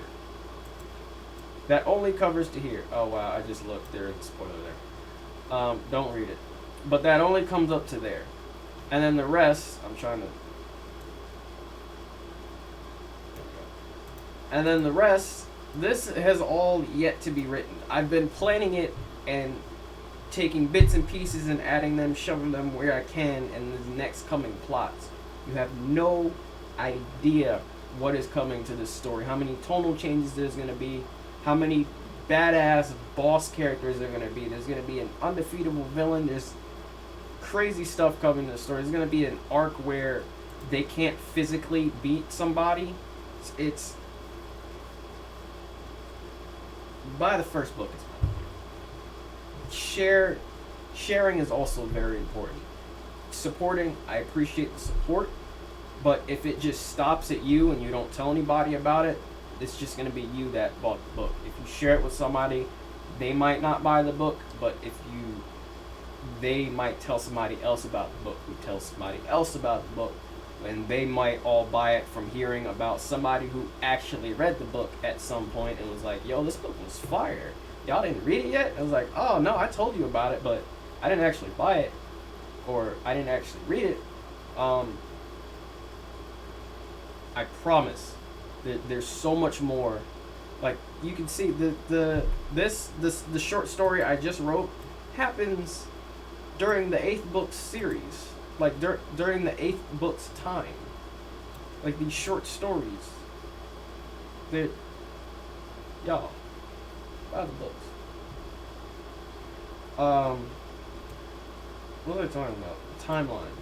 That only covers to here. Oh wow, I just looked. There's a spoiler there. Don't read it. But that only comes up to there. And then the rest, I'm trying to... And then the rest, this has all yet to be written. I've been planning it and taking bits and pieces and adding them, shoving them where I can in the next coming plots. You have no idea what is coming to this story, how many tonal changes there's going to be, how many badass boss characters there are going to be. There's going to be an undefeatable villain. There's crazy stuff coming to the story. There's going to be an arc where they can't physically beat somebody. It's buy the first book. Sharing is also very important. Supporting, I appreciate the support, but if it just stops at you and you don't tell anybody about it, it's just going to be you that bought the book. If you share it with somebody, they might not buy the book, but they might tell somebody else about the book, who tells somebody else about the book, and they might all buy it from hearing about somebody who actually read the book at some point and was like, yo, this book was fire. Y'all didn't read it yet? I was like, oh no, I told you about it, but I didn't actually buy it, or I didn't actually read it. I promise that there's so much more. Like, you can see the short story I just wrote happens during the 8th book series, like during the 8th book's time, like these short stories that y'all buy the books. What are they talking about? Timeline.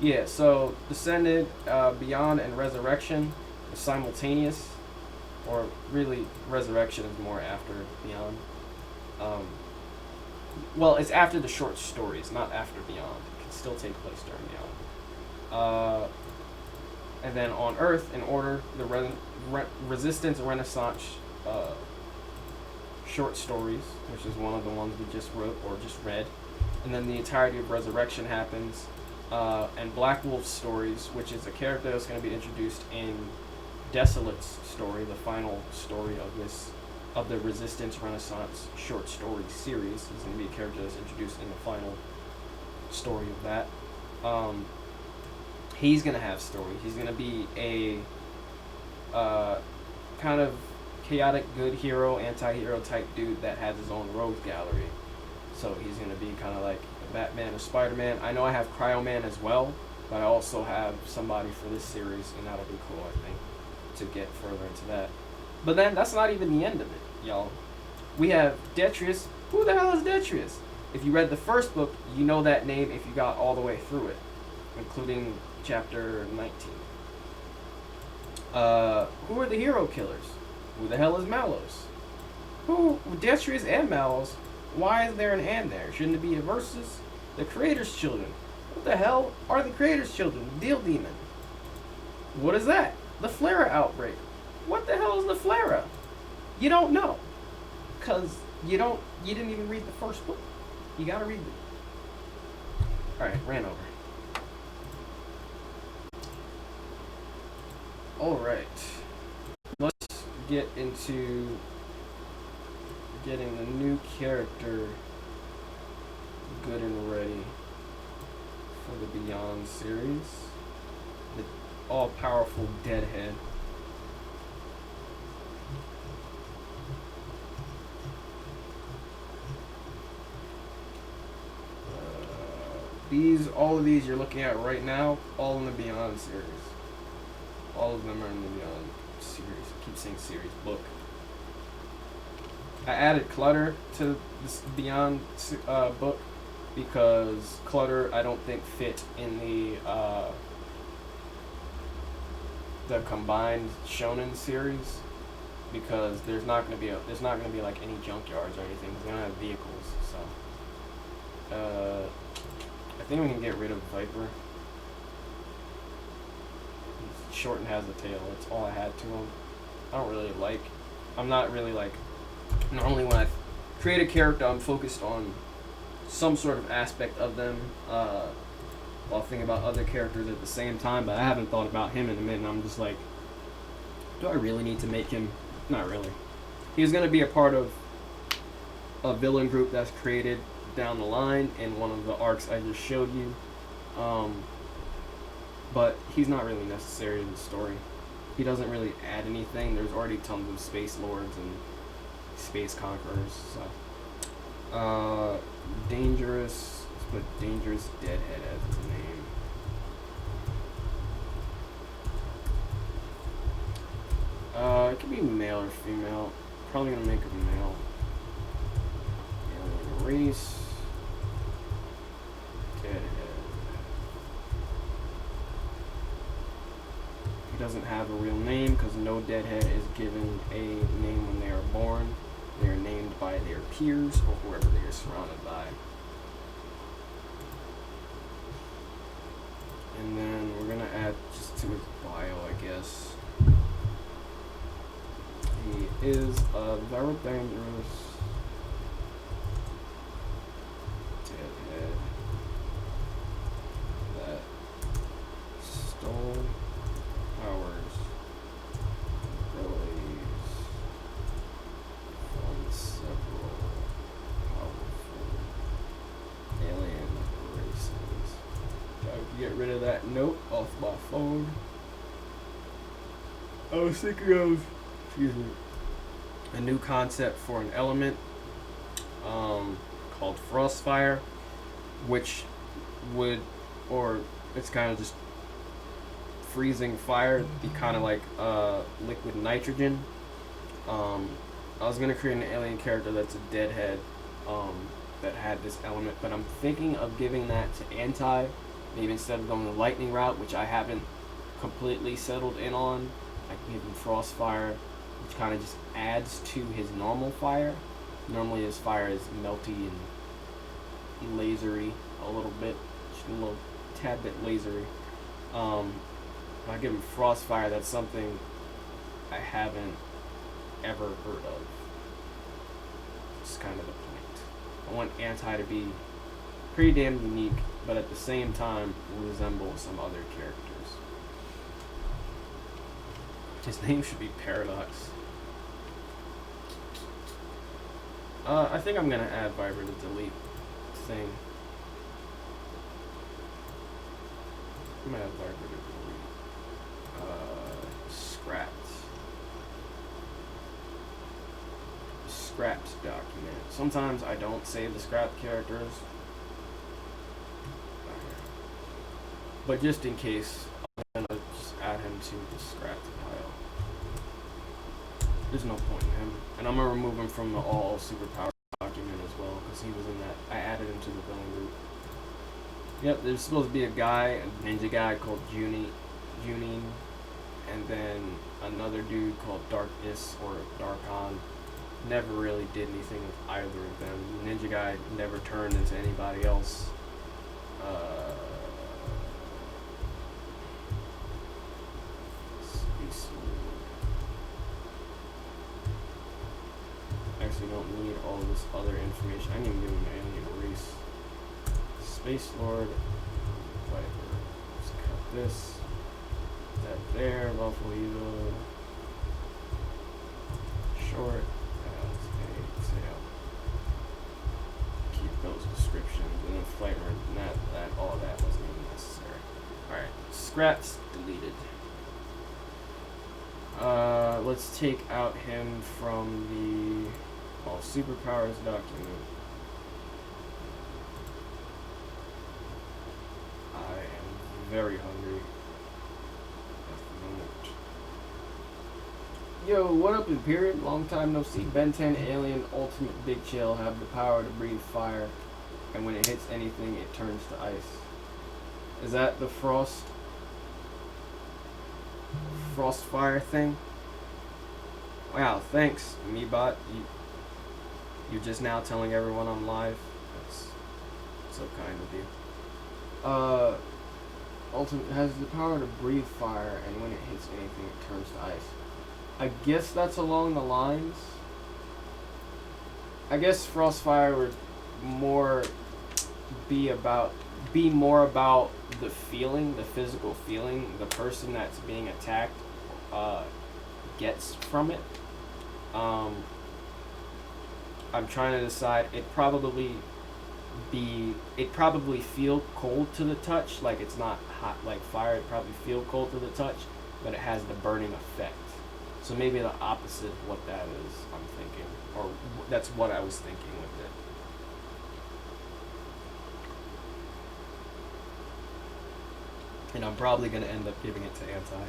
Yeah, so Descended, Beyond, and Resurrection are simultaneous, or really Resurrection is more after Beyond. Well, it's after the short stories, not after Beyond. It can still take place during Beyond. And then on Earth, in order, the Resistance Renaissance short stories, which is one of the ones we just wrote or just read. And then the entirety of Resurrection happens. And Black Wolf's stories, which is a character that's going to be introduced in Desolate's story, the final story of the Resistance Renaissance short story series. He's going to be a character that's introduced in the final story of that. He's going to have story. He's going to be a kind of chaotic good hero, anti-hero type dude that has his own rogues gallery. So he's going to be kind of like Batman or Spider-Man. I know I have Cryo-Man as well, but I also have somebody for this series, and that'll be cool, I think, to get further into that. But then that's not even the end of it, y'all. We have Detrius. Who the hell is Detrius? If you read the first book, you know that name if you got all the way through it, including chapter 19. Who are the hero killers? Who the hell is Malos? Who? Detrius and Malos. Why is there an and there? Shouldn't it be a versus? The Creator's Children. What the hell are the Creator's Children? Deal Demon. What is that? The Flera outbreak. What the hell is the Flera? You don't know. Because you didn't even read the first book. You gotta read it. Alright, ran over. Alright. Let's get into getting the new character good and ready for the Beyond series. The all-powerful Deadhead. All of these you're looking at right now, all in the Beyond series. All of them are in the Beyond series. I keep saying series, book. I added Clutter to this Beyond book because Clutter I don't think fit in the combined Shonen series, because there's not gonna be like any junkyards or anything. They're gonna have vehicles, so I think we can get rid of Viper. He's short and has a tail. That's all I had to him. I'm not really like. Normally when I create a character, I'm focused on some sort of aspect of them while thinking about other characters at the same time, but I haven't thought about him in a minute, and I'm just like, do I really need to make him? Not really. He's going to be a part of a villain group that's created down the line in one of the arcs I just showed you, but he's not really necessary in the story. He doesn't really add anything. There's already tons of space lords and space conquerors, so Dangerous. Let's put Dangerous Deadhead as his name. It could be male or female. Probably gonna make a male. Alien race. Deadhead. He doesn't have a real name because no Deadhead is given a name when they are born. They are named by their peers or whoever they are surrounded by. And then we're going to add just to his bio, I guess. He is a very dangerous Deadhead that stole powers, abilities from several powerful alien races. I get rid of that note off my phone. I was thinking of, a new concept for an element called Frostfire. which would, or it's kind of just freezing fire, be kind of like liquid nitrogen. I was gonna create an alien character that's a deadhead, that had this element, but I'm thinking of giving that to Anti, maybe instead of going the lightning route, which I haven't completely settled in on. I can give him Frostfire, which kind of just adds to his normal fire. Normally his fire is melty and lasery a little bit, just a little tad bit lasery. If I give him Frostfire, that's something I haven't ever heard of. It's kind of the point. I want Anti to be pretty damn unique, but at the same time resemble some other characters. His name should be Paradox. I think I'm gonna add Viper to delete thing. I'm gonna add Viper to delete. Scrapped. Scrapped document. Sometimes I don't save the scrapped characters, but just in case, I'm gonna just add him to the scrapped pile. There's no point in him, and I'm gonna remove him from the all superpower document as well, because he was in that. I added him to the villain group. Yep, there's supposed to be a guy, a ninja guy called Junin, and then another dude called Darkness or Darkon. Never really did anything with either of them. The ninja guy never turned into anybody else. Actually, don't need all this other information. I need to give him an alien race. Space Lord. Whatever. Let's cut this. That there. Lawful evil. Short. Keep those descriptions, and then flavor, and that all that wasn't even necessary. Alright, scraps deleted. Let's take out him from the all superpowers document. I am very hungry at the moment. Yo, what up, Imperium? Long time no see. Ben 10 Alien Ultimate Big Chill have the power to breathe fire, and when it hits anything, it turns to ice. Is that the Frostfire thing? Wow, thanks, Meebot. You're just now telling everyone I'm live. That's so kind of you. Ultimate has the power to breathe fire, and when it hits anything, it turns to ice. I guess that's along the lines. I guess Frostfire would be more about the feeling, the physical feeling the person that's being attacked gets from it. I'm trying to decide. It'd probably feel cold to the touch, like it's not hot like fire. It'd probably feel cold to the touch, but it has the burning effect. So maybe the opposite of what that is, I'm thinking. Or that's what I was thinking with it. And I'm probably going to end up giving it to Anti.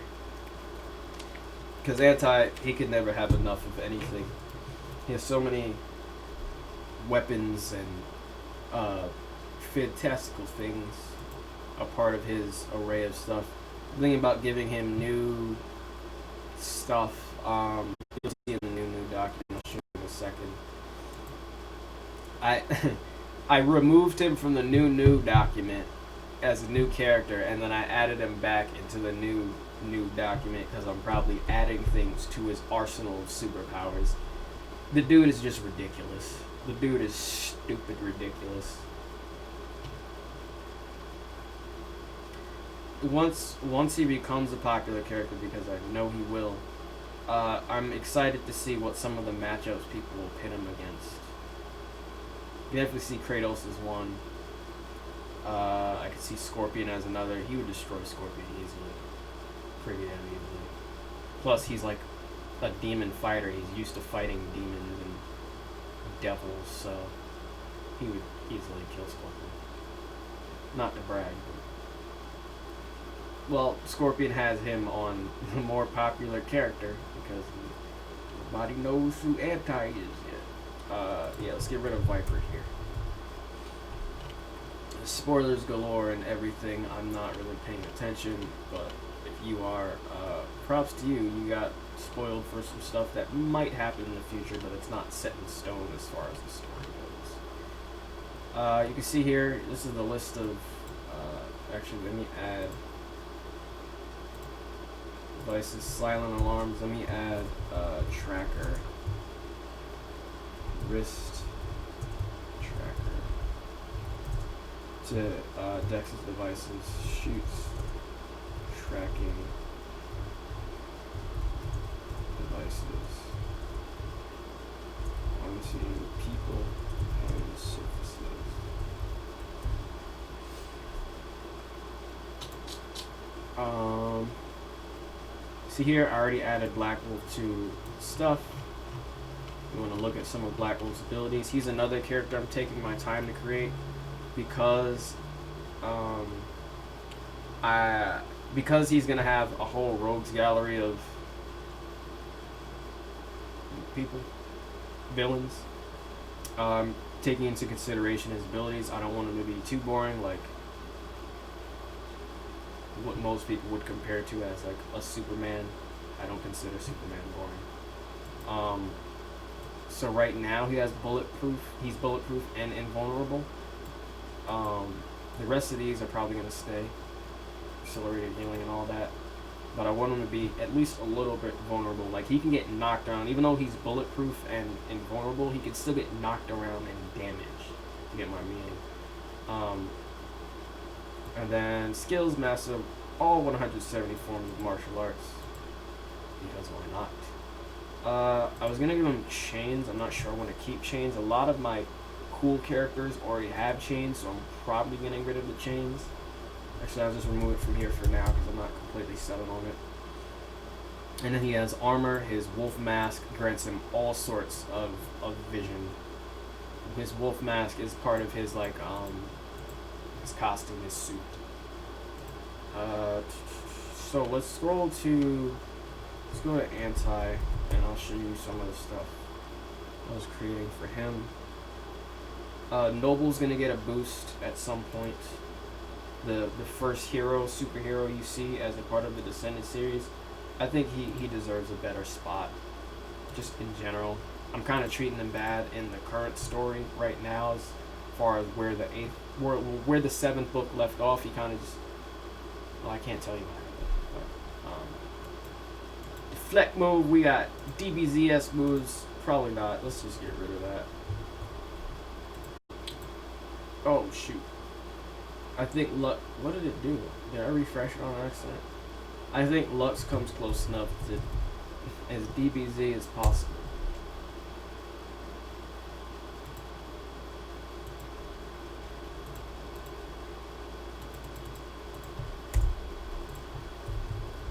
Because Anti, he could never have enough of anything. He has so many weapons and fantastical things a part of his array of stuff. I'm thinking about giving him new stuff. You'll see in the new document. I'll show you in a second. I removed him from the new document as a new character, and then I added him back into the new document because I'm probably adding things to his arsenal of superpowers. The dude is just ridiculous. The dude is stupid ridiculous. Once he becomes a popular character, because I know he will, I'm excited to see what some of the matchups people will pit him against. You definitely see Kratos as one. I could see Scorpion as another. He would destroy Scorpion easily. Pretty damn easily. Plus, he's like a demon fighter. He's used to fighting demons and devils, so he would easily kill Scorpion. Not to brag. Well, Scorpion has him on the more popular character because nobody knows who Anti is yet. Yeah, let's get rid of Viper here. Spoilers galore and everything. I'm not really paying attention, but if you are, props to you. You got spoiled for some stuff that might happen in the future, but it's not set in stone as far as the story goes. You can see here, this is the list of, actually let me add devices, silent alarms. Let me add tracker, wrist tracker to Dex's devices, shoots tracking devices onto people and surfaces. See here, I already added Black Wolf to stuff. You want to look at some of Black Wolf's abilities. He's another character I'm taking my time to create because because he's gonna have a whole rogues gallery of people, villains. Taking into consideration his abilities, I don't want him to be too boring, like what most people would compare to as like a Superman. I don't consider Superman boring. So right now he has bulletproof. He's bulletproof and invulnerable. The rest of these are probably gonna stay, accelerated healing and all that. But I want him to be at least a little bit vulnerable. Like he can get knocked around, even though he's bulletproof and invulnerable. He can still get knocked around and damaged. You get my meaning. And then skills, master all 170 forms of martial arts. Because why not? I was gonna give him chains. I'm not sure I want to keep chains. A lot of my cool characters already have chains, so I'm probably getting rid of the chains. Actually, I'll just remove it from here for now because I'm not completely settled on it. And then he has armor. His wolf mask grants him all sorts of vision. His wolf mask is part of his like his costume, his suit. So let's go to Anti, and I'll show you some of the stuff I was creating for him. Noble's gonna get a boost at some point. The first superhero you see as a part of the Descendant series, I think he deserves a better spot. Just in general, I'm kind of treating him bad in the current story right now, as far as where the 7th book left off. He kind of just, well, I can't tell you what happened. But, deflect move, we got DBZS moves. Probably not. Let's just get rid of that. Oh shoot. I think Lux, what did it do? Did I refresh it on accident? I think Lux comes close enough to as DBZ as possible.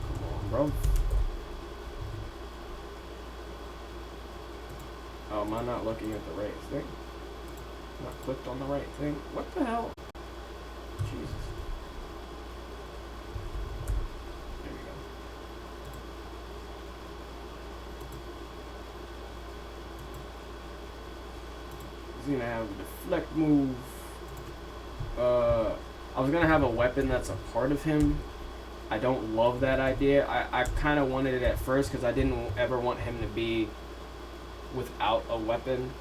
Come on, bro. Oh, am I not looking at the right thing? Not clicked on the right thing? What the hell? Jesus. There we go. He's gonna have a deflect move. I was gonna have a weapon that's a part of him. I don't love that idea. I kind of wanted it at first because I didn't ever want him to be without a weapon.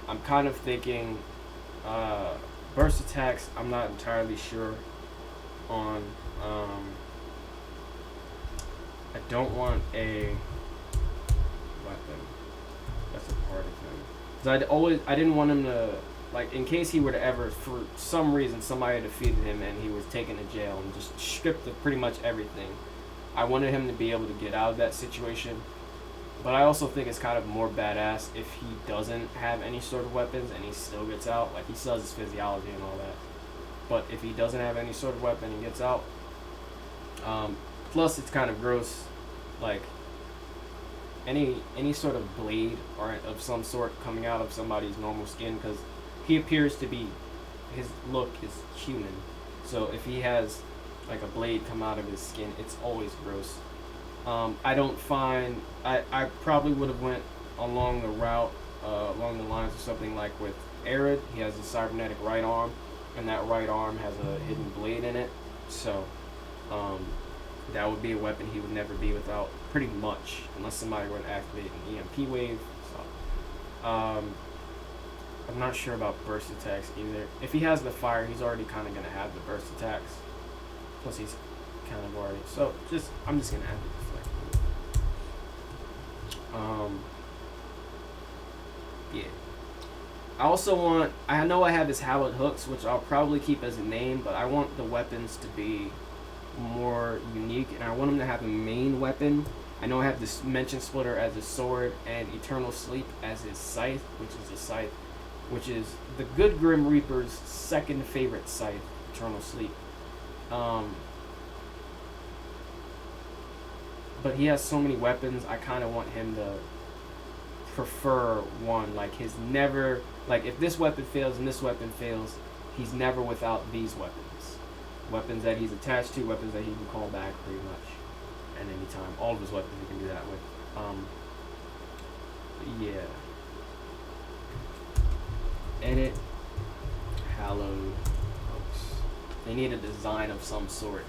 I'm kind of thinking burst attacks, I'm not entirely sure on. I don't want a weapon that's a part of him. 'Cause I didn't want him to, like, in case he were to ever, for some reason, somebody defeated him and he was taken to jail and just stripped of pretty much everything. I wanted him to be able to get out of that situation. But I also think it's kind of more badass if he doesn't have any sort of weapons and he still gets out. Like, he still has his physiology and all that. But if he doesn't have any sort of weapon and gets out, plus it's kind of gross, like, any sort of blade or of some sort coming out of somebody's normal skin, because he appears to be, his look is human. So if he has like a blade come out of his skin, it's always gross. I don't find I probably would have went along the route along the lines of something like with Arid. He has a cybernetic right arm, and that right arm has a hidden blade in it. So that would be a weapon he would never be without, pretty much, unless somebody were to activate an EMP wave. So I'm not sure about burst attacks either. If he has the fire, he's already kind of gonna have the burst attacks. Plus he's kind of already. So I'm just gonna add the deflect. Yeah. I also want. I know I have his Hallowed Hooks, which I'll probably keep as a name, but I want the weapons to be more unique, and I want him to have a main weapon. I know I have this Dimension Splitter as his sword and Eternal Sleep as his scythe, which is the good Grim Reaper's second favorite scythe, Eternal Sleep. But he has so many weapons, I kind of want him to prefer one. Like, his never, like, if this weapon fails and this weapon fails, he's never without these weapons. Weapons that he's attached to, weapons that he can call back pretty much at any time. All of his weapons he can do that with. Yeah. Edit Hallowed Hooks. They need a design of some sort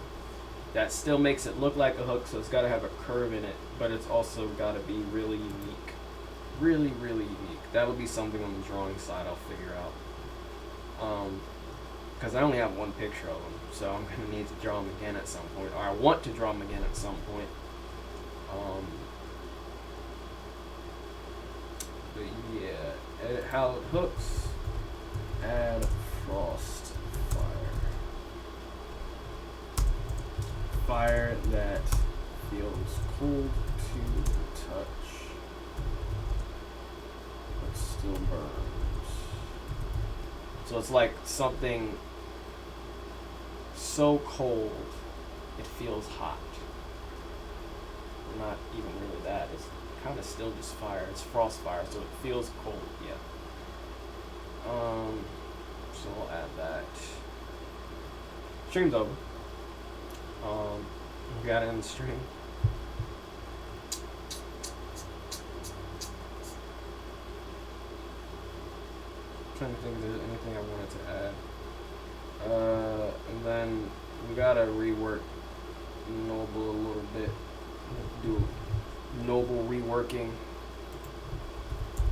that still makes it look like a hook, so it's got to have a curve in it, but it's also got to be really unique. Really, really unique. That'll be something on the drawing side I'll figure out. Because I only have one picture of him, so I'm going to need to draw him again at some point, or I want to draw him again at some point. But yeah, edit Hallowed Hooks, add Frost Fire. Fire that feels cold to the touch, but still burns. So it's like something so cold it feels hot. Not even really that. It's kind of still just fire. It's frost fire, so it feels cold. Yeah. So we'll add that. Stream's over. We got it in the stream. I'm trying to think if there's anything I wanted to add. And then we gotta rework Noble a little bit. Do Noble reworking.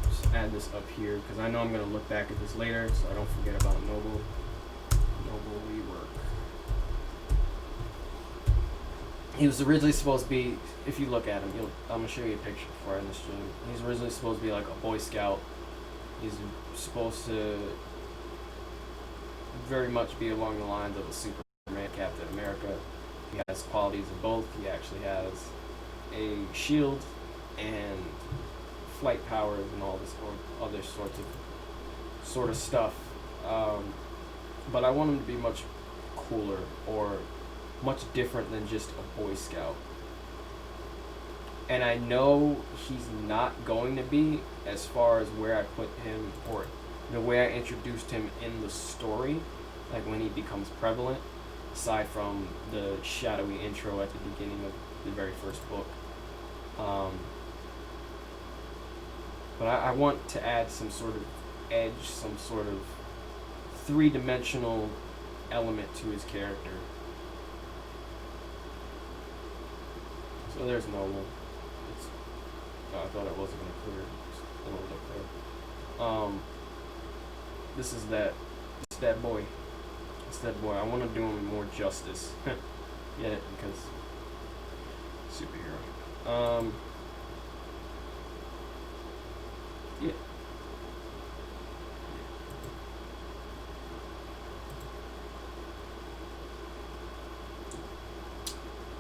Just add this up here because I know I'm gonna look back at this later, so I don't forget about Noble. Noble rework. He was originally supposed to be, if you look at him, I'm going to show you a picture before I end the stream. He's originally supposed to be like a Boy Scout. He's supposed to very much be along the lines of a Superman, Captain America. He has qualities of both. He actually has a shield and flight powers and all this or other sort of stuff. But I want him to be much cooler or much different than just a Boy Scout. And I know he's not going to be, as far as where I put him or the way I introduced him in the story, like when he becomes prevalent, aside from the shadowy intro at the beginning of the very first book. But I want to add some sort of edge, some sort of three-dimensional element to his character. So there's Noble. I thought I wasn't going to clear. Just a little bit clear. This is that. It's that boy. It's that boy. I want to do him more justice. Get it? Because superhero. Yeah.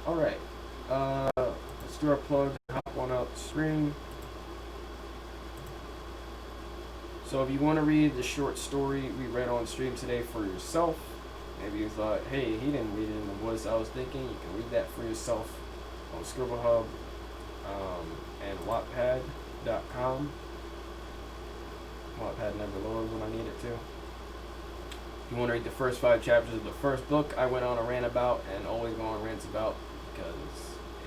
All right. Let's do our plug. Hop on out the stream. So if you want to read the short story we read on stream today for yourself, maybe you thought, hey, he didn't read it in the voice I was thinking, you can read that for yourself on Scribble Hub and Wattpad.com. Wattpad never loads when I need it to. you want to read the first 5 chapters of the first book I went on a rant about and always go on rants about, because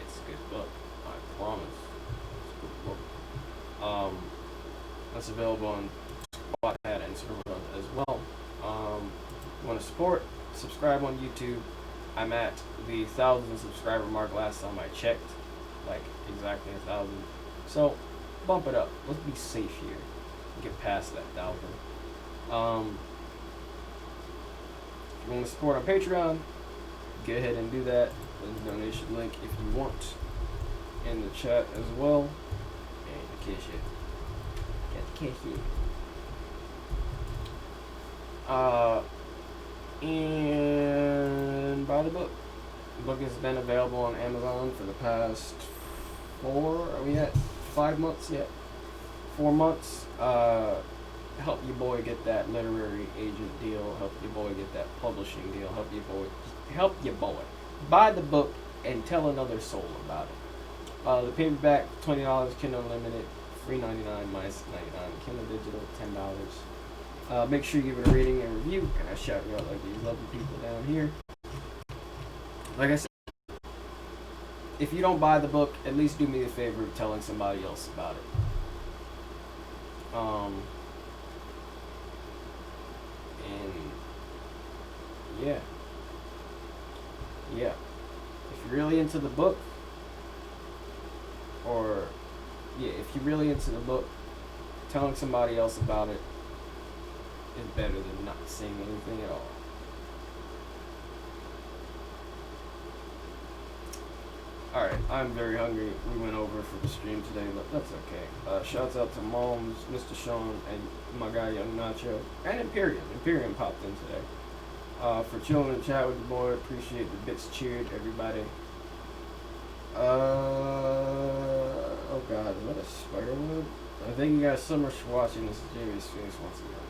it's a good book. I promise. It's a good book. That's available on Wattpad and Server as well. You want to support? Subscribe on YouTube. I'm at the 1,000 subscriber mark last time I checked. Like, exactly 1,000. So, bump it up. Let's be safe here. Get past that 1,000. If you want to support on Patreon, go ahead and do that. There's a donation link if you want in the chat as well. And the kiss you. Get the kiss you. And buy the book. The book has been available on Amazon for the past 5 months yet? 4 months. Help your boy get that literary agent deal. Help your boy get that publishing deal. Help your boy. Buy the book and tell another soul about it. The paperback, $20, Kindle Unlimited, free $99 minus $99. Kindle Digital, $10. Make sure you give it a rating and review, and I shout you out like these lovely people down here. Like I said, if you don't buy the book, at least do me the favor of telling somebody else about it. And yeah. If you're really into the book, telling somebody else about it is better than not saying anything at all. Alright, I'm very hungry. We went over for the stream today, but that's okay. Shouts out to Moms, Mr. Sean, and my guy Young Nacho, and Imperium. Imperium popped in today. For chilling and chat with the boy, appreciate the bits cheered, everybody. Oh god, is that a spider web? I think you guys so much for watching. This is Jamie Sphinx once again.